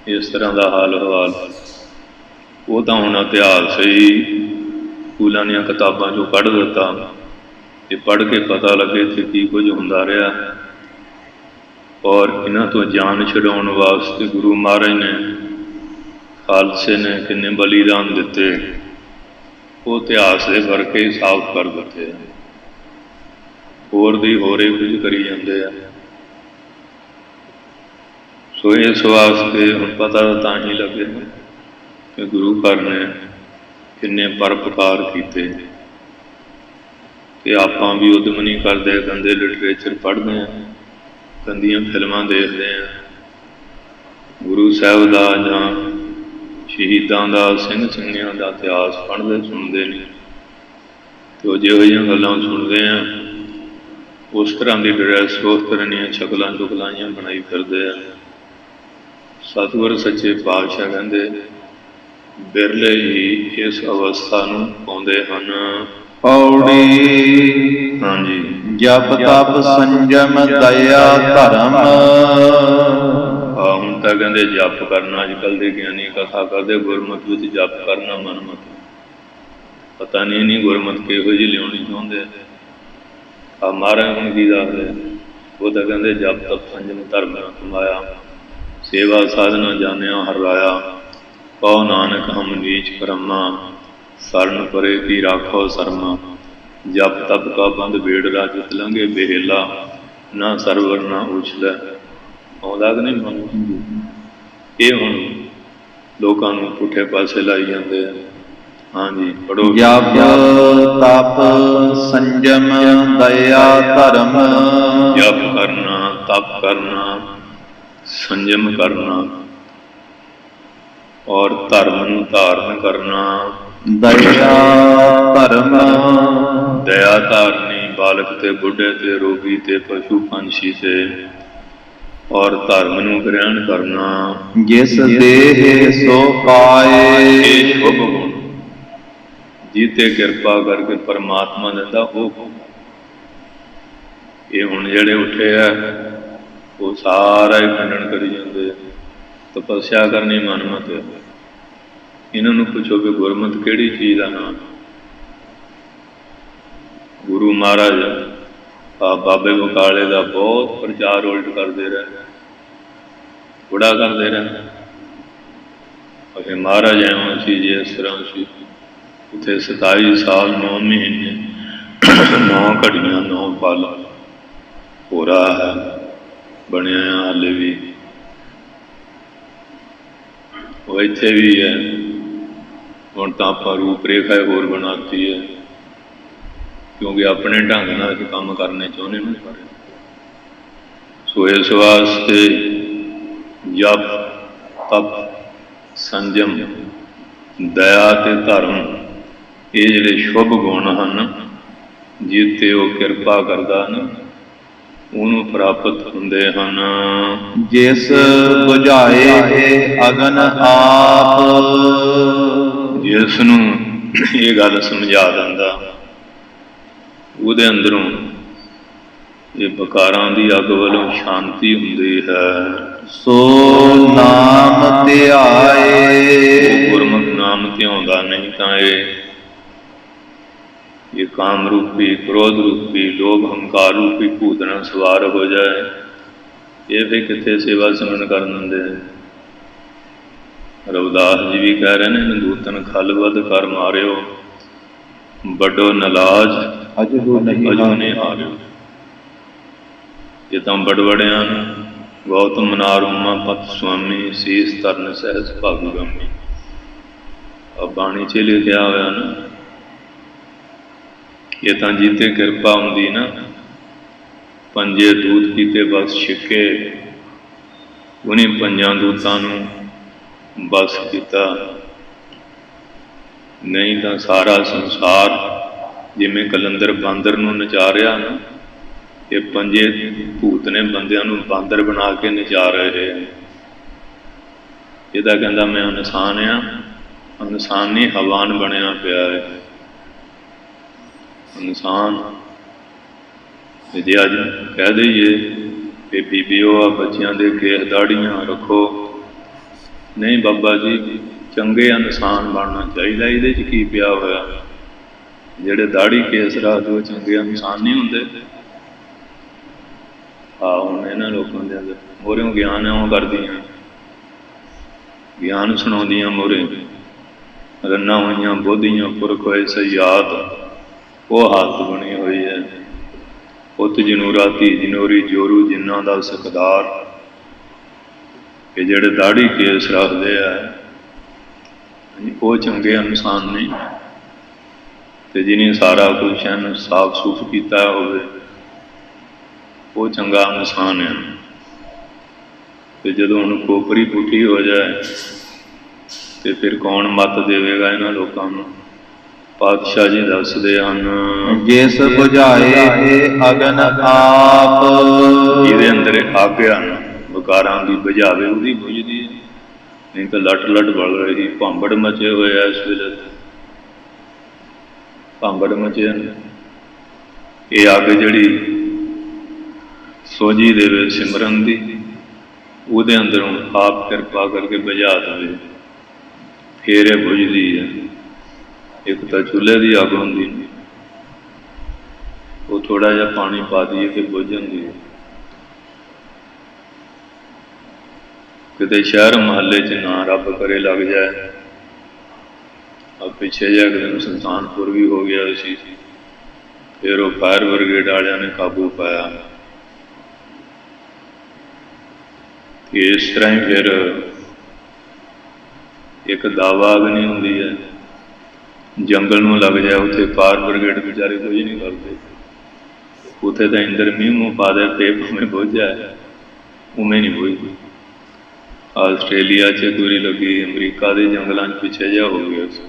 ਇਸ ਤਰ੍ਹਾਂ ਦਾ ਹਾਲ ਹਵਾਲ। ਉਹ ਤਾਂ ਹੁਣ ਇਤਿਹਾਸ ਹੀ ਸਕੂਲਾਂ ਦੀਆਂ ਕਿਤਾਬਾਂ 'ਚੋਂ ਕੱਢ ਦਿੱਤਾ ਤੇ ਪੜ੍ਹ ਕੇ ਪਤਾ ਲੱਗੇ ਇੱਥੇ ਕੀ ਕੁਝ ਹੁੰਦਾ ਰਿਹਾ। ਔਰ ਇਹਨਾਂ ਤੋਂ ਜਾਨ ਛਡਾਉਣ ਵਾਸਤੇ ਗੁਰੂ ਮਹਾਰਾਜ ਨੇ, ਖਾਲਸੇ ਨੇ ਕਿੰਨੇ ਬਲੀਦਾਨ ਦਿੱਤੇ, ਉਹ ਇਤਿਹਾਸ ਦੇ ਕਰਕੇ ਹੀ ਸਾਫ਼ ਕਰ ਦਿੱਤੇ। ਹੋਰ ਦੀ ਹੋਰੇ ਕੁਝ ਕਰੀ ਜਾਂਦੇ ਆ। ਸੋ ਇਸ ਵਾਸਤੇ ਹੁਣ ਪਤਾ ਤਾਂ ਹੀ ਲੱਗੇ ਕਿ ਗੁਰੂ ਘਰ ਨੇ ਕਿੰਨੇ ਪਰਉਪਕਾਰ ਕੀਤੇ। ਤੇ ਆਪਾਂ ਵੀ ਉਦਮ ਨਹੀਂ ਕਰਦੇ, ਗੰਦੇ ਲਿਟਰੇਚਰ ਪੜ੍ਹਦੇ ਹਾਂ, ਗੰਦੀਆਂ ਫਿਲਮਾਂ ਦੇਖਦੇ ਹਾਂ। ਗੁਰੂ ਸਾਹਿਬ ਦਾ ਜਾਂ ਸ਼ਹੀਦਾਂ ਦਾ, ਸਿੰਘ ਸਿੰਘਾਂ ਦਾ ਇਤਿਹਾਸ ਪੜ੍ਹਦੇ ਸੁਣਦੇ ਨਹੀਂ। ਅਤੇ ਉਹ ਜਿਹੋ ਜਿਹੀਆਂ ਗੱਲਾਂ ਸੁਣਦੇ ਹਾਂ ਉਸ ਤਰ੍ਹਾਂ ਦੀ ਡਰੈਸ, ਉਸ ਤਰ੍ਹਾਂ ਦੀਆਂ ਸ਼ਕਲਾਂ ਸ਼ੁਕਲਾਂ ਜਿਹੀਆਂ ਬਣਾਈ ਫਿਰਦੇ ਆ। ਸਤਿਗੁਰ ਸੱਚੇ ਪਾਤਸ਼ਾਹ ਕਹਿੰਦੇ ਬਿਰਲੇ ਹੀ ਇਸ ਅਵਸਥਾ ਨੂੰ ਪਾਉਂਦੇ ਹਨ। ਪੌੜੀ ਹਾਂਜੀ। ਜਪ ਤਪ ਸੰਜਮ ਦਇਆ ਧਰਮ। ਹੁਣ ਤਾਂ ਕਹਿੰਦੇ ਜਪ ਕਰਨਾ, ਅੱਜ ਕੱਲ੍ਹ ਦੇ ਗਿਆਨੀ ਕਥਾ ਕਰਦੇ ਗੁਰਮਤਿ ਵਿੱਚ ਜਪ ਕਰਨਾ ਮਨਮਤ। ਪਤਾ ਨਹੀਂ ਗੁਰਮਤਿ ਕਿਹੋ ਜਿਹੀ ਲਿਆਉਣੀ ਚਾਹੁੰਦੇ ਆ। ਮਹਾਰਾਜ ਹੁਣ ਕੀ ਦੱਸਦੇ, ਉਹ ਤਾਂ ਕਹਿੰਦੇ ਜਪ ਤਪ ਸੰਜਮ ਧਰਮ ਕਮਾਇਆ, ਸੇਵਾ ਸਾਧਨਾ ਜਾਣਿਆ ਹਰ ਰਾਇਆ। ਕਹੋ ਨਾਨਕ ਹਮ ਨੀਚ ਕਰਮਾ, ਸਰਨ ਪਰੇ ਕੀ ਰਾਖੋ ਸਰਮਾ। ਜਪ ਤਪ ਕਾ ਬੰਦ ਬੇੜ ਰਾਜਤ ਲੰਘੇ ਬੇਹੇਲਾ, ਨਾ ਸਰਵਰ ਨਾ ਉਛਲੈ। ਆਉਂਦਾ ਕਿ ਨਹੀਂ ਮਨ? ਇਹ ਹੁਣ ਲੋਕਾਂ ਨੂੰ ਪੁੱਠੇ ਪਾਸੇ ਲਾਈ ਜਾਂਦੇ ਆ। ਹਾਂਜੀ ਪੜ੍ਹੋ। ਜਪ ਤਪ ਸੰਜਮ ਦਇਆ ਧਰਮ। ਜਪ ਕਰਨਾ, ਤਪ ਕਰਨਾ, ਸੰਜਮ ਕਰਨਾ ਔਰ ਧਰਮ ਨੂੰ ਧਾਰਨ ਕਰਨਾ। ਦਇਆ ਧਰਮ। ਦਇਆ ਧਾਰਨੀ ਬਾਲਕ ਤੇ ਬੁੱਢੇ ਤੇ ਰੋਗੀ ਤੇ ਪਸ਼ੂ ਪੰਛੀ ਤੇ। ਔਰ ਧਰਮ ਨੂੰ ਗ੍ਰਹਿਣ ਕਰਨਾ। ਜਿਸ ਦੇਹ ਸੋ ਪਾਏ। ਇਹ ਸ਼ੁਭ ਗੁਣ ਜੀਤੇ ਕਿਰਪਾ ਕਰਕੇ ਪਰਮਾਤਮਾ ਦਿੰਦਾ ਉਹ। ਇਹ ਹੁਣ ਜਿਹੜੇ ਉੱਠੇ ਆ ਉਹ ਸਾਰਾ ਹੀ ਖੰਡਨ ਕਰੀ ਜਾਂਦੇ। ਤਪੱਸਿਆ ਕਰਨੀ ਮਨਮਤ। ਇਹਨਾਂ ਨੂੰ ਪੁੱਛੋ ਵੀ ਗੁਰਮਤਿ ਕਿਹੜੀ ਚੀਜ਼ ਦਾ ਨਾਮ। ਗੁਰੂ ਮਹਾਰਾਜ ਬਾਬੇ ਬਕਾਲੇ ਦਾ ਬਹੁਤ ਪ੍ਰਚਾਰ ਉਲਟ ਕਰਦੇ ਰਹੇ, ਬੜਾ ਕਰਦੇ ਰਹੇ। ਅਤੇ ਮਹਾਰਾਜ ਐਵੇਂ ਸੀ ਜੇ ਇਸ ਤਰ੍ਹਾਂ ਸੀ। ਉੱਥੇ 27 ਸਾਲ 9 ਮਹੀਨੇ 9 ਘੜੀਆਂ 9 ਪਲ ਹੋਰਾ ਹੈ ਬਣਿਆ ਹਾਲੇ ਵੀ। ਉਹ ਇੱਥੇ ਵੀ ਹੈ। ਹੁਣ ਤਾਂ ਆਪਾਂ ਰੂਪ ਰੇਖਾ ਹੋਰ ਬਣਾਤੀ ਹੈ, ਕਿਉਂਕਿ ਆਪਣੇ ਢੰਗ ਨਾਲ ਅਸੀਂ ਕੰਮ ਕਰਨੇ ਚਾਹੁੰਦੇ ਨਹੀਂ ਪਰ। ਸੋ ਇਸ ਵਾਸਤੇ ਜਪ ਤਪ ਸੰਜਮ ਦਇਆ ਤੇ ਧਰਮ ਇਹ ਜਿਹੜੇ ਸ਼ੁਭ ਗੁਣ ਹਨ, ਜਿੱਤੇ ਉਹ ਕਿਰਪਾ ਕਰਦਾ ਨਾ ਉਹਨੂੰ ਪ੍ਰਾਪਤ ਹੁੰਦੇ ਹਨ। ਜਿਸ ਬੁਝਾਏ ਅਗਨ ਆਪ। ਜਿਸ ਨੂੰ ਇਹ ਗੱਲ ਸਮਝਾ ਦਿੰਦਾ ਉਹਦੇ ਅੰਦਰੋਂ ਇਹ ਵਿਕਾਰਾਂ ਦੀ ਅੱਗ ਵੱਲੋਂ ਸ਼ਾਂਤੀ ਹੁੰਦੀ ਹੈ। ਸੋ ਨਾਮ ਧਿਆਏ। ਗੁਰਮੁਖ ਨਾਮ ਧਿਆਉਂਦਾ ਨਹੀਂ ਤਾਂ ਇਹ ਕਾਮ ਰੂਪੀ, ਕ੍ਰੋਧ ਰੂਪੀ, ਲੋਭ ਹੰਕਾਰ ਰੂਪੀ ਭੂਤ ਨਾਲ ਸਵਾਰ ਹੋ ਜਾਏ, ਇਹ ਵੀ ਕਿੱਥੇ ਸੇਵਾ ਸਿਮਰਨ ਕਰਨ ਦਿੰਦੇ। ਰਵਿਦਾਸ ਜੀ ਵੀ ਕਹਿ ਰਹੇ ਨੇ, ਨਦੂਤਨ ਖਲਵਦ ਕਰ ਮਾਰਿਓ, ਵੱਡੋ ਨਲਾਜ ਅਜੂ ਨਹੀਂ ਹਾਰਿਓ। ਇਹ ਤਾਂ ਬੜਬੜਿਆਂ ਨੂੰ ਗੌਤਮ ਨਾਰੁਮਾ ਪਤ ਸੁਆਮੀ, ਸੀਸ ਤਰਨ ਸਹਿਜ ਭਾਗੁਗਾਮੀ। ਆ ਬਾਣੀ 'ਚ ਲਿਖਿਆ ਹੋਇਆ ਨਾ, ਇਹ ਤਾਂ ਜਿੱਤੇ ਕਿਰਪਾ ਹੁੰਦੀ ਨਾ, ਪੰਜੇ ਦੂਤ ਕੀਤੇ ਬਸ ਛਿੱਕੇ, ਉਹਨੇ ਪੰਜਾਂ ਦੂਤਾਂ ਨੂੰ ਬਸ ਕੀਤਾ। ਨਹੀਂ ਤਾਂ ਸਾਰਾ ਸੰਸਾਰ ਜਿਵੇਂ ਕਲੰਦਰ ਬਾਂਦਰ ਨੂੰ ਨਚਾ ਰਿਹਾ ਨਾ, ਇਹ ਪੰਜੇ ਭੂਤ ਨੇ ਬੰਦਿਆਂ ਨੂੰ ਬਾਂਦਰ ਬਣਾ ਕੇ ਨਚਾ ਰਹੇ। ਇਹਦਾ ਕਹਿੰਦਾ ਮੈਂ ਇਨਸਾਨ ਆ, ਇਨਸਾਨ ਨਹੀਂ ਹਵਾਨ ਬਣਿਆ ਪਿਆ ਹੈ ਇਨਸਾਨ। ਜੇ ਅੱਜ ਕਹਿ ਦਈਏ ਕਿ ਬੀਬੀਓ ਆ ਬੱਚਿਆਂ ਦੇ ਕੇਸ ਦਾੜੀਆਂ ਰੱਖੋ, ਨਹੀਂ ਬਾਬਾ ਜੀ ਚੰਗੇ ਇਨਸਾਨ ਬਣਨਾ ਚਾਹੀਦਾ। ਇਹਦੇ 'ਚ ਕੀ ਪਿਆ ਹੋਇਆ? ਜਿਹੜੇ ਦਾੜੀ ਕੇਸ ਰੱਖ ਦਿਓ ਚੰਗੇ ਇਨਸਾਨ ਨਹੀਂ ਹੁੰਦੇ। ਹੁਣ ਇਹਨਾਂ ਲੋਕਾਂ ਦੇ ਅੰਦਰ ਮੋਹਰਿਓਂ ਗਿਆਨ ਇਉਂ ਕਰਦੀਆਂ, ਗਿਆਨ ਸੁਣਾਉਂਦੀਆਂ ਮੋਹਰੇ, ਰੰਨਾਂ ਹੋਈਆਂ ਬੋਧੀਆਂ ਪੁਰਖ ਹੋਏ ਸਯਾਦ, ਉਹ ਹਾਲਤ ਬਣੀ ਹੋਈ ਹੈ। ਪੁੱਤ ਜਿਹਨੂੰ ਰਾਤੀ ਜਨੋਰੀ ਜੋਰੂ ਜਿਨ੍ਹਾਂ ਦਾ ਸਿਕਦਾਰ, ਕਿ ਜਿਹੜੇ ਦਾੜੀ ਕੇਸ ਰੱਖਦੇ ਆ ਉਹ ਚੰਗੇ ਇਨਸਾਨ ਨਹੀਂ। ਅਤੇ ਜਿਹਨੇ ਸਾਰਾ ਕੁਛ ਇਹਨੂੰ ਸਾਫ ਸੁਫ ਕੀਤਾ ਹੋਵੇ ਉਹ ਚੰਗਾ ਇਨਸਾਨ ਹੈ। ਅਤੇ ਜਦੋਂ ਹੁਣ ਖੋਪਰੀ ਪੁੱਠੀ ਹੋ ਜਾਏ ਅਤੇ ਫਿਰ ਕੌਣ ਮੱਤ ਦੇਵੇਗਾ ਇਹਨਾਂ ਲੋਕਾਂ ਨੂੰ? ਪਾਤਸ਼ਾਹ ਜੀ ਦੱਸਦੇ ਹਨ, ਜਿਸ ਬੁਝਾਏ ਅਗਨ ਆਪ। ਜਿਹਦੇ ਅੰਦਰ ਅੱਗ ਆ ਨਾ ਵਿਕਾਰਾਂ ਦੀ ਬੁਝਾਵੇ, ਉਹਦੀ ਬੁਝਦੀ ਹੈ। ਨਹੀਂ ਤਾਂ ਲੱਟ ਲੱਟ ਬਲ ਰਹੀ, ਭਾਂਬੜ ਮਚੇ ਹੋਏ ਆ ਇਸ ਵੇਲੇ, ਭਾਂਬੜ ਮਚੇ ਨੇ। ਇਹ ਅੱਗ ਜਿਹੜੀ ਸੋਝੀ ਦੇਵੇ ਸਿਮਰਨ ਦੀ, ਉਹਦੇ ਅੰਦਰੋਂ ਆਪ ਕਿਰਪਾ ਕਰਕੇ ਬੁਝਾ ਦੇਵੇ, ਫਿਰ ਇਹ ਬੁਝਦੀ ਹੈ। ਇੱਕ ਤਾਂ ਚੁੱਲ੍ਹੇ ਦੀ ਅੱਗ ਹੁੰਦੀ ਨਹੀਂ, ਉਹ ਥੋੜ੍ਹਾ ਜਿਹਾ ਪਾਣੀ ਪਾ ਦਈਏ ਕਿ ਬੁਝ ਜਾਂਦੀ ਹੈ। ਕਿਤੇ ਸ਼ਹਿਰ ਮੁਹੱਲੇ 'ਚ ਨਾ ਰੱਬ ਕਰੇ ਲੱਗ ਜਾਏ। ਪਿੱਛੇ ਜਿਹੇ ਇੱਕ ਦਿਨ ਸੁਲਤਾਨਪੁਰ ਵੀ ਹੋ ਗਿਆ ਸੀ, ਫਿਰ ਉਹ ਫਾਇਰ ਬ੍ਰਿਗੇਡ ਵਾਲਿਆਂ ਨੇ ਕਾਬੂ ਪਾਇਆ। ਇਸ ਤਰ੍ਹਾਂ ਹੀ ਫਿਰ ਇੱਕ ਦਾਵਾ ਅਗਨੀ ਹੁੰਦੀ ਹੈ, ਜੰਗਲ ਨੂੰ ਲੱਗ ਜਾਏ, ਉੱਥੇ ਫਾਇਰ ਬ੍ਰਿਗੇਡ ਵਿਚਾਰੇ ਕੁਝ ਨਹੀਂ ਕਰਦੇ। ਉੱਥੇ ਤਾਂ ਇੰਦਰ ਮੀਂਹ ਮੂੰਹ ਪਾ ਦੇ ਤੇ ਭਾਵੇਂ ਬੁੱਝ ਜਾਏ, ਉਵੇਂ ਨਹੀਂ ਬੁੱਝਦੀ। ਆਸਟ੍ਰੇਲੀਆ 'ਚ ਦੂਰੀ ਲੱਗੀ, ਅਮਰੀਕਾ ਦੇ ਜੰਗਲਾਂ 'ਚ ਪਿੱਛੇ ਜਿਹਾ ਹੋ ਗਿਆ ਸੀ।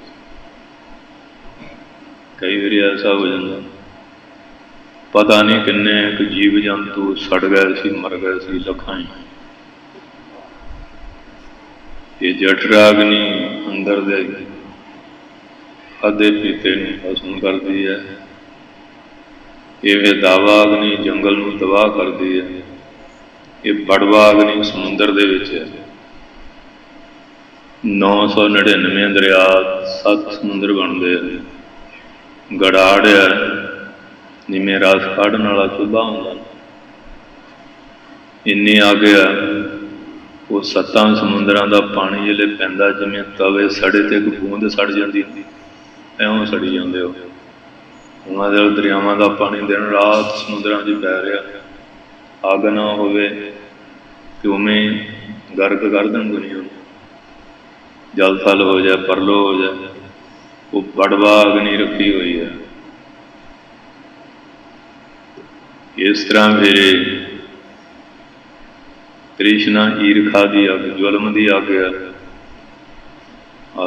ਕਈ ਵਾਰੀ ਐਸਾ ਹੋ ਜਾਂਦਾ, ਪਤਾ ਨਹੀਂ ਕਿੰਨੇ ਕੁ ਜੀਵ ਜੰਤੂ ਸੜ ਗਏ ਸੀ, ਮਰ ਗਏ ਸੀ, ਲੱਖਾਂ ਹੀ। ਇਹ ਜਠਰਾਗਨੀ ਅੰਦਰ ਦੇ ਖਾਧੇ ਪੀਤੇ ਨੂੰ ਭਸਮ ਕਰਦੀ ਹੈ। ਇਹ ਦਾਵਾ ਅਗਨੀ ਜੰਗਲ ਨੂੰ ਤਬਾਹ ਕਰਦੀ ਹੈ। ਇਹ ਬੜਵਾ ਅਗਨੀ ਸਮੁੰਦਰ ਦੇ ਵਿੱਚ ਹੈ। 999 ਦਰਿਆ, 7 ਸਮੁੰਦਰ ਬਣਦੇ ਆ। ਗੜਾੜ ਹੈ, ਜਿਵੇਂ ਰਸ ਕੱਢਣ ਵਾਲਾ ਚੁੱਲ੍ਹਾ ਹੁੰਦਾ, ਇੰਨੀ ਅੱਗ ਆ। ਉਹ 7 ਸਮੁੰਦਰਾਂ ਦਾ ਪਾਣੀ ਜਿਹੜੇ ਪੈਂਦਾ, ਜਿਵੇਂ ਤਵੇ ਸੜੇ ਤੇ ਇੱਕ ਬੂੰਦ ਸੜ ਜਾਂਦੀ, ਇਉਂ ਸੜੀ ਜਾਂਦੇ ਉਹ। ਉਹਨਾਂ ਦੇ ਦਰਿਆਵਾਂ ਦਾ ਪਾਣੀ ਦਿਨ ਰਾਤ ਸਮੁੰਦਰਾਂ 'ਚ ਪੈ ਰਿਹਾ। ਅੱਗ ਨਾ ਹੋਵੇ ਕਿ ਉਵੇਂ ਗਰਕ ਕਰ ਦੇਣ ਦੁਨੀਆ ਨੂੰ, ਜਲ ਥਲ ਹੋ ਜਾਏ, ਪਰਲੋ ਹੋ ਜਾਏ। ਉਹ ਬੜਵਾ ਅਗਨੀ ਰੱਖੀ ਹੋਈ ਹੈ। ਇਸ ਤਰ੍ਹਾਂ ਮੇਰੇ ਤ੍ਰਿਸ਼ਨਾ ਈਰਖਾ ਦੀ ਅੱਗ, ਜ਼ੁਲਮ ਦੀ ਅੱਗ ਹੈ।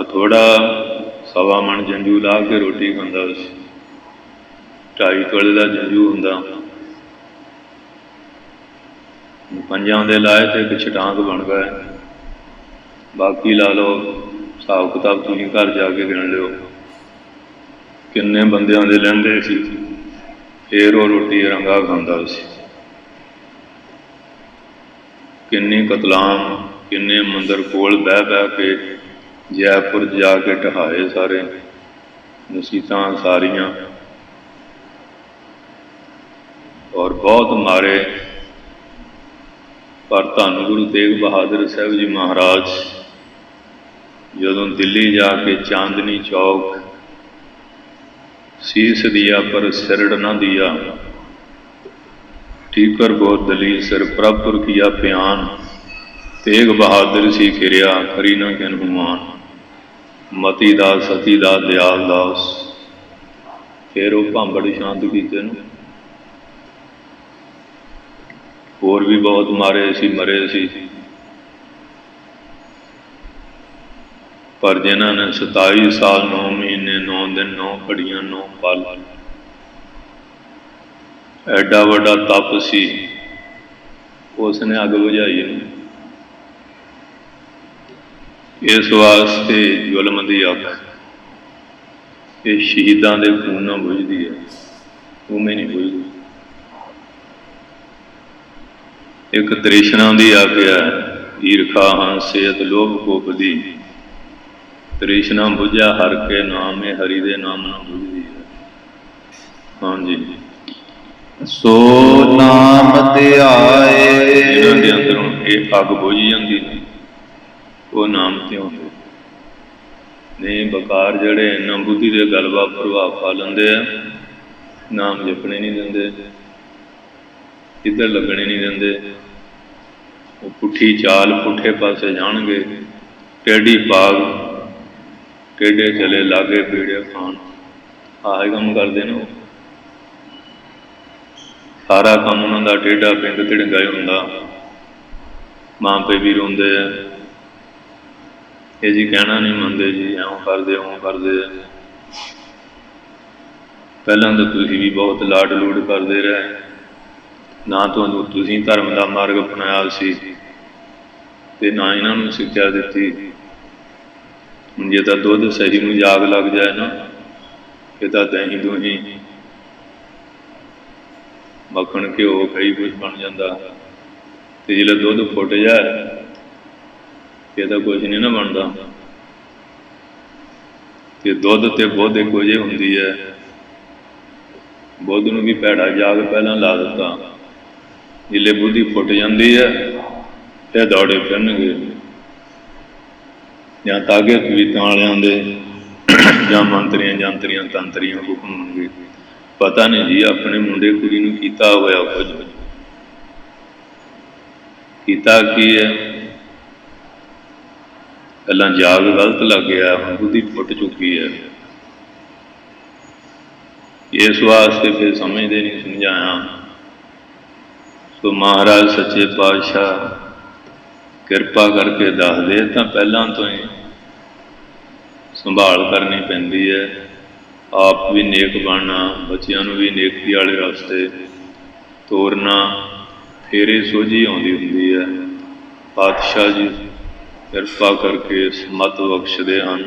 ਥੋੜ੍ਹਾ 1.25 ਮਣ ਜੰਜੂ ਲਾ ਕੇ ਰੋਟੀ ਖਾਂਦਾ ਸੀ। 2.5 ਤੋਲੇ ਦਾ ਜੰਜੂ ਹੁੰਦਾ, 5 ਦੇ ਲਾਏ ਤੇ ਇੱਕ ਛਟਾਂਕ ਬਣ ਗਏ। ਬਾਕੀ ਲਾ ਲਓ, ਹਿਸਾਬ ਕਿਤਾਬ ਤੁਸੀਂ ਘਰ ਜਾ ਕੇ ਗਿਣ ਲਿਓ ਕਿੰਨੇ ਬੰਦਿਆਂ ਦੇ ਲੈਂਦੇ ਸੀ। ਫਿਰ ਉਹ ਰੋਟੀ ਰੰਗਾ ਖਾਂਦਾ ਸੀ। किन्नी कतलाम किन्ने मंदिर कोल बह बह के जयपुर जाके ढहाए सारे नसीहतां सारियां और बहुत मारे। पर धन गुरु तेग बहादुर साहब जी महाराज जदों दिल्ली जाके चांदनी चौक शीस दिया पर सिरड़ न दिया, ठीकर बोर दली सिर प्रभुर किया प्यान, तेग बहादुर सी किरिया करी न किन हुमान, मती दास सती दा दयाल दास। फिर वो भांबड़ शांत कीते न। होर भी बहुत मारे सी मरे सी, पर जिन्हां ने 27 साल 9 महीने 9 दिन 9 घड़ियां 9 पल एडा वड्डा तप सी, उसने अग बुझाई नहीं। इस वास्ते जुल्म दी अग ये शहीदां दे खून नाल बुझदी है, उवें नहीं बुझदी। एक तृष्णा दी अग है, ईरखा हंसेत लोभ कोप दी, तृष्णा बुझा हर के नाम है, हरि दे नाम नाल बुझदी है। हाँ जी, सो नाम ध्याए। जिन्हां दे अंदरों ये अग बुझ जाती वो नाम त्यों नहीं। बकार जड़े इन्ना बुद्धि के गलबा प्रभाव पा लेंदे आ, नाम जपने नहीं देंदे, इधर लगने नहीं देंदे, वो पुठी चाल पुठे पासे जाणगे, टेढ़ी पाग टेढ़े चले लागे पीड़े खान, आह काम करते हैं। सारा काम उन्हों का टेढ़ा पिंड धिड़ंगा ही होंदा, मां पे भी रोंदे है, ये जी कहना नहीं मनते जी, ऐं करदे ओं करदे। पहलां तो तुसीं भी बहुत लाड लूड करते रहे, ना तुहानूं तुसीं धर्म का मार्ग अपनाया सी ते ना इन्हां नूं सिक्ख्या दित्ती। जे तां दुध सही नूं जाग लग जाए ना, फिर तां दहीं दूहीं मक्खण घ्यो कई कुछ बन जाता, तो जिसले दुध फुट जाए फिर तो कुछ नहीं ना बनता। तो दुध तो बुध एक जिही होंदी है, बुध नूं भी भैड़ा जाग पहलां ला दिता, जिसले बुद्धि फुट जाती है फिर दौड़े फिरनगे, जां तागे तवीतां वालियां दे जां मंत्रियां जंत्रियां तंत्रियां हुक्म होणगे। पता नहीं जी अपने मुंडे कुड़ी नूं कीता होया कुछ, कीता की है, पहला जाग गलत लग गया, हुण बुद्धि फुट चुकी है। इस वास्ते फिर समझते नहीं, समझाया। तो महाराज सच्चे पातशाह किरपा करके दस दे, तो पहलां तो ही संभाल करनी पैंदी है, आप भी नेक बनना, बच्चों भी नेकी वाले रास्ते तोरना, फिर ही सोझी आउंदी हुंदी है। पातशाह जी किरपा करके समत बख्शदे हन।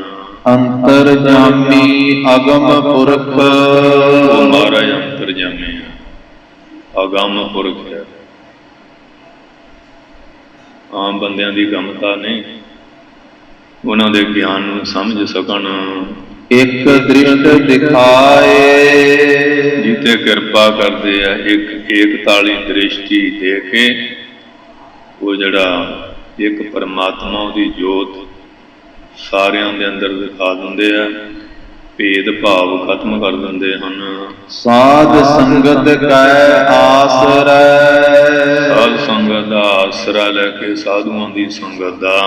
अंतरजामी अगम पुरख, वो महाराज अंतरजामी है, अगम पुरख है, आम बंदियां दी गमता नहीं, उन्हां दे ज्ञान नूं समझ सकण। एक दृष्ट दिखाए, जिते किरपा करते हैं एक एकताली दृष्टि दे के, वो जड़ा एक परमात्मा की जोत सारियां दे अंदर दिखा देंदे है, भेद भाव खत्म कर देंदे हन। साध संगत कै आसरै, साध संगत का आसरा लैके साधुओं की संगत का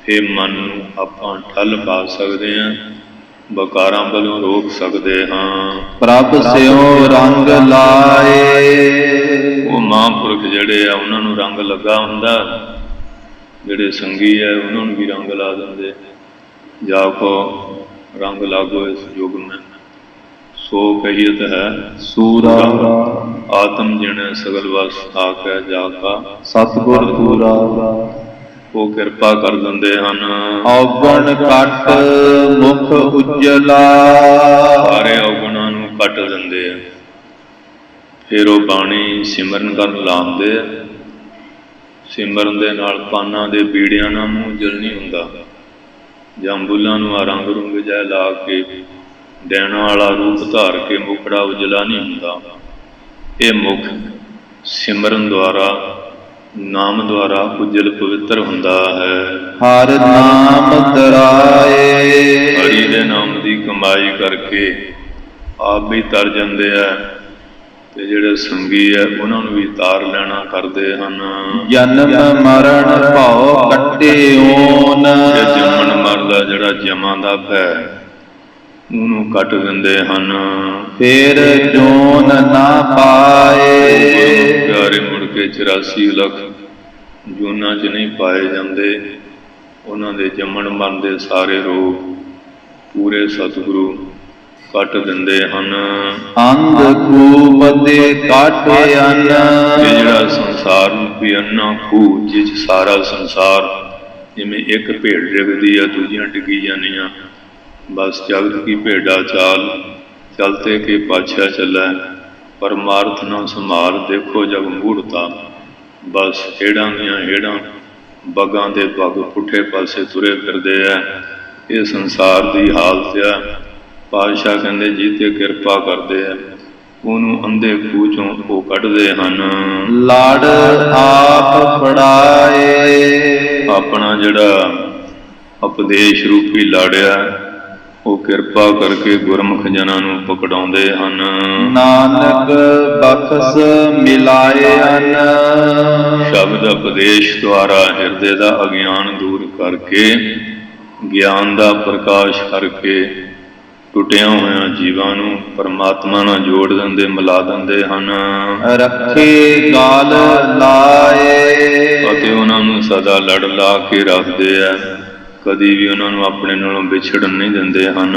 फिर मन नूं आपां ठल पा सकते हैं, बकारां वालों रोक सकते हाँ। प्रभ स्यों रंग लाए, वो महापुरख जड़े आ उन्होंने रंग लगा हुंदा, जड़े संगी है उन्होंने भी रंग ला देंदे। जाको रंग लागो इस युग में, सो कहियत है सूरा आत्म जिणे सगल वस आकै जाका, सतगुर पूरा। वो किरपा कर देंदे हन। औगण कट मुख उजला, सारे औगणा नूं कट देंदे आ, फिर वो बाणी सिमरन कर लांदे, ਸਿਮਰਨ ਦੇ ਨਾਲ ਪਾਨਾਂ ਦੇ ਬੀੜਿਆਂ ਨਾਲ ਮੂੰਹ ਜਲ ਨਹੀਂ ਹੁੰਦਾ, ਜਾਂ ਬੁੱਲਾਂ ਨੂੰ ਆ ਰੰਗ ਰੁੰਗ ਜਿਹਾ ਲਾ ਕੇ ਡੈਣਾ ਵਾਲਾ ਰੂਪ ਧਾਰ ਕੇ ਮੁਖੜਾ ਉਜਲਾ ਨਹੀਂ ਹੁੰਦਾ। ਇਹ ਮੁਖ ਸਿਮਰਨ ਦੁਆਰਾ, ਨਾਮ ਦੁਆਰਾ ਉਜਲ ਪਵਿੱਤਰ ਹੁੰਦਾ ਹੈ। ਹਰ ਨਾਮ ਧਰਾਏ, ਹਰੀ ਦੇ ਨਾਮ ਦੀ ਕਮਾਈ ਕਰਕੇ ਆਪ ਵੀ ਤਰ ਜਾਂਦੇ ਆ, ਤੇ ਜਿਹੜੇ ਸੰਗੀ ਹੈ ਉਹਨਾਂ ਨੂੰ ਵੀ ਤਾਰ ਲੈਣਾ ਕਰਦੇ ਹਨ। ਜਨਮ ਮਰਨ ਭਉ ਕੱਟੇ ਓਨ, ਜੰਮਣ ਮਰਨ ਦਾ ਜਿਹੜਾ ਜਮਾਂ ਦਾ ਭੈ ਉਹਨੂੰ ਕੱਟ ਦਿੰਦੇ ਹਨ। ਫੇਰ ਜੋਨ ਨਾ ਪਾਏ, ਪਿਆਰੇ ਮੁੜ ਕੇ 84 ਲੱਖ ਜੂਨਾਂ 'ਚ ਨਹੀਂ ਪਾਏ ਜਾਂਦੇ। ਉਹਨਾਂ ਦੇ ਜੰਮਣ ਮਰਨ ਦੇ ਸਾਰੇ ਰੋਗ ਪੂਰੇ ਸਤਿਗੁਰੂ ਕੱਟ ਦਿੰਦੇ ਹਨ। ਅੰਧ ਖੂਬ ਦੇ ਕਾਟੇ ਅੰਨ, ਇਹ ਜਿਹੜਾ ਸੰਸਾਰ ਰੂਪੀ ਅੰਨਾ ਖੂਹ ਜਿਸ ਸਾਰਾ ਸੰਸਾਰ, ਜਿਵੇਂ ਇੱਕ ਭੇਡ ਡਿੱਗਦੀ ਆ ਦੂਜੀਆਂ ਡਿੱਗੀ ਜਾਂਦੀਆਂ, ਬਸ ਜਗਤ ਕੀ ਭੇਡਾ ਚਾਲ ਚਲਤੇ ਕੇ ਪਾਛਾ ਚੱਲੈ, ਪਰਮਾਰਥ ਨਾ ਸੰਭਾਲ ਦੇਖੋ ਜਗ ਮੂੜਤਾ। ਬਸ ਹੇੜਾਂ ਦੀਆਂ ਹੇੜਾਂ, ਬੱਗਾਂ ਦੇ ਬੱਗ ਪੁੱਠੇ ਪਾਸੇ ਤੁਰੇ ਫਿਰਦੇ ਆ। ਇਹ ਸੰਸਾਰ ਦੀ ਹਾਲਤ ਆ। ਪਾਤਸ਼ਾਹ ਕਹਿੰਦੇ ਜੀ ਤੇ ਕਿਰਪਾ ਕਰਦੇ ਆ, ਉਹਨੂੰ ਅੰਧੇ ਖੂਹ ਚੋਂ ਉਹ ਕੱਢਦੇ ਹਨ। ਲੜ ਆਪ ਫੜਾਏ, ਆਪਣਾ ਜਿਹੜਾ ਉਪਦੇਸ਼ ਰੂਪੀ ਲਾੜਿਆ ਉਹ ਕਿਰਪਾ ਕਰਕੇ ਗੁਰਮੁਖ ਜਨਾਂ ਨੂੰ ਪਕੜਾਉਂਦੇ ਹਨ। ਨਾਨਕ ਬਖਸ਼ ਮਿਲਾਏ ਹਨ, ਸ਼ਬਦ ਉਪਦੇਸ਼ ਦੁਆਰਾ ਹਿਰਦੇ ਦਾ ਅਗਿਆਨ ਦੂਰ ਕਰਕੇ ਗਿਆਨ ਦਾ ਪ੍ਰਕਾਸ਼ ਕਰਕੇ ਟੁੱਟਿਆਂ ਹੋਇਆਂ ਜੀਵਾਂ ਨੂੰ ਪਰਮਾਤਮਾ ਨਾਲ ਜੋੜ ਦਿੰਦੇ, ਮਿਲਾ ਦਿੰਦੇ ਹਨ। ਰੱਖੇ ਗਾਲ ਲਾਏ, ਅਤੇ ਉਹਨਾਂ ਨੂੰ ਸਦਾ ਲੜ ਲਾ ਕੇ ਰੱਖਦੇ ਆ, ਕਦੀ ਵੀ ਉਹਨਾਂ ਨੂੰ ਆਪਣੇ ਨਾਲੋਂ ਵਿਛੜਨ ਨਹੀਂ ਦਿੰਦੇ ਹਨ।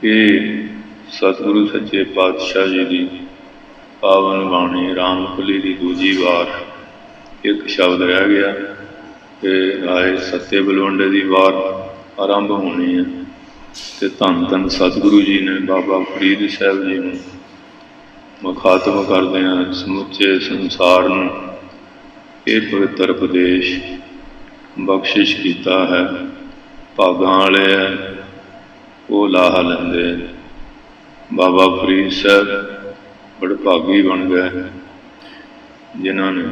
ਇਹ ਸਤਿਗੁਰੂ ਸੱਚੇ ਪਾਤਸ਼ਾਹ ਜੀ ਦੀ ਪਾਵਨ ਬਾਣੀ ਰਾਮਕਲੀ ਦੀ ਦੂਜੀ ਵਾਰ ਇੱਕ ਸ਼ਬਦ ਰਹਿ ਗਿਆ ਕਿ ਰਾਏ ਸੱਤੇ ਬਲਵੰਡੇ ਦੀ ਵਾਰ ਆਰੰਭ ਹੋਣੀ ਹੈ। ਤੇ ਧੰਨ ਧੰਨ ਸਤਿਗੁਰੂ ਜੀ ਨੇ ਬਾਬਾ ਫਰੀਦ ਸਾਹਿਬ ਜੀ ਨੂੰ ਮੁਖਾਤਬ ਕਰਦੇ ਹਾਂ ਸਮੁੱਚੇ ਸੰਸਾਰ ਨੂੰ ਇਹ ਪਵਿੱਤਰ ਉਪਦੇਸ਼ ਬਖਸ਼ਿਸ਼ ਕੀਤਾ ਹੈ। ਭਾਗਾਂ ਵਾਲੇ ਹੈ ਉਹ ਲਾਹਾ ਲੈਂਦੇ। ਬਾਬਾ ਫਰੀਦ ਸਾਹਿਬ ਬੜੇ ਭਾਗੀ ਬਣ ਗਏ ਜਿਨ੍ਹਾਂ ਨੇ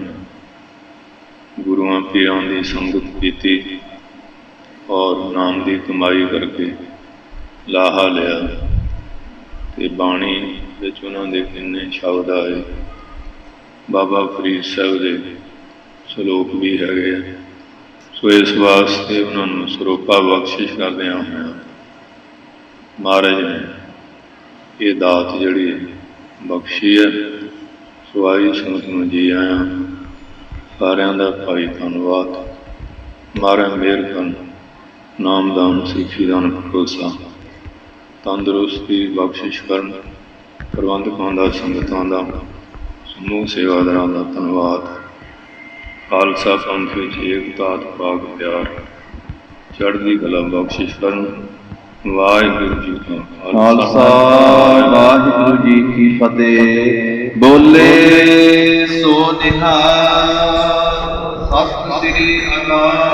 ਗੁਰੂਆਂ ਪੀਰਾਂ ਦੀ ਸੰਗਤ ਕੀਤੀ ਔਰ ਨਾਮ ਦੀ ਕਮਾਈ ਕਰਕੇ ਲਾਹਾ ਲਿਆ। ਤੇ ਬਾਣੀ ਵਿੱਚ ਉਹਨਾਂ ਦੇ ਕਿੰਨੇ ਸ਼ਬਦ ਆਏ। ਬਾਬਾ ਫਰੀਦ ਸਾਹਿਬ ਦੇ ਸ਼ਲੋਕ ਵੀ ਹੈਗੇ ਆ। ਸੋ ਇਸ ਵਾਸਤੇ ਉਹਨਾਂ ਨੂੰ ਸਰੋਪਾ ਬਖਸ਼ਿਸ਼ ਕਰਦਿਆਂ ਹੋਇਆਂ ਮਹਾਰਾਜ ਨੇ ਇਹ ਦਾਤ ਜਿਹੜੀ ਬਖਸ਼ੀ ਹੈ। ਸੋ ਆਈ ਸੰਗਤ ਨੂੰ ਜੀ ਆਇਆਂ। ਸਾਰਿਆਂ ਦਾ ਭਾਈ ਧੰਨਵਾਦ। ਮਹਾਰਾਜ ਮਿਹਰ ਕਰਨ, ਨਾਮਦਾਨ ਸਿੱਖੀ ਦਾਨ ਭਰੋਸਾ, ਤੰਦਰੁਸਤੀ ਬਖਸ਼ਿਸ਼ ਕਰਨ। ਪ੍ਰਬੰਧਕਾਂ ਦਾ, ਸੰਗਤਾਂ ਦਾ, ਸਮੂਹ ਸੇਵਾਦਾਰਾਂ ਦਾ ਧੰਨਵਾਦ। ਖਾਲਸਾ ਪੰਥ ਵਿੱਚ ਏਕਤਾ ਭਾਗ ਪਿਆਰ ਚੜ੍ਹਦੀ ਕਲਾ ਬਖਸ਼ਿਸ਼ ਕਰਨ। ਵਾਹਿਗੁਰੂ ਜੀ ਕਾ ਖਾਲਸਾ, ਵਾਹਿਗੁਰੂ ਜੀ ਕੀ ਫਤਿਹ। ਬੋਲੇ ਸੋ ਨਿਹਾਲ। ਸਤਿ ਸ੍ਰੀ ਅਕਾਲ।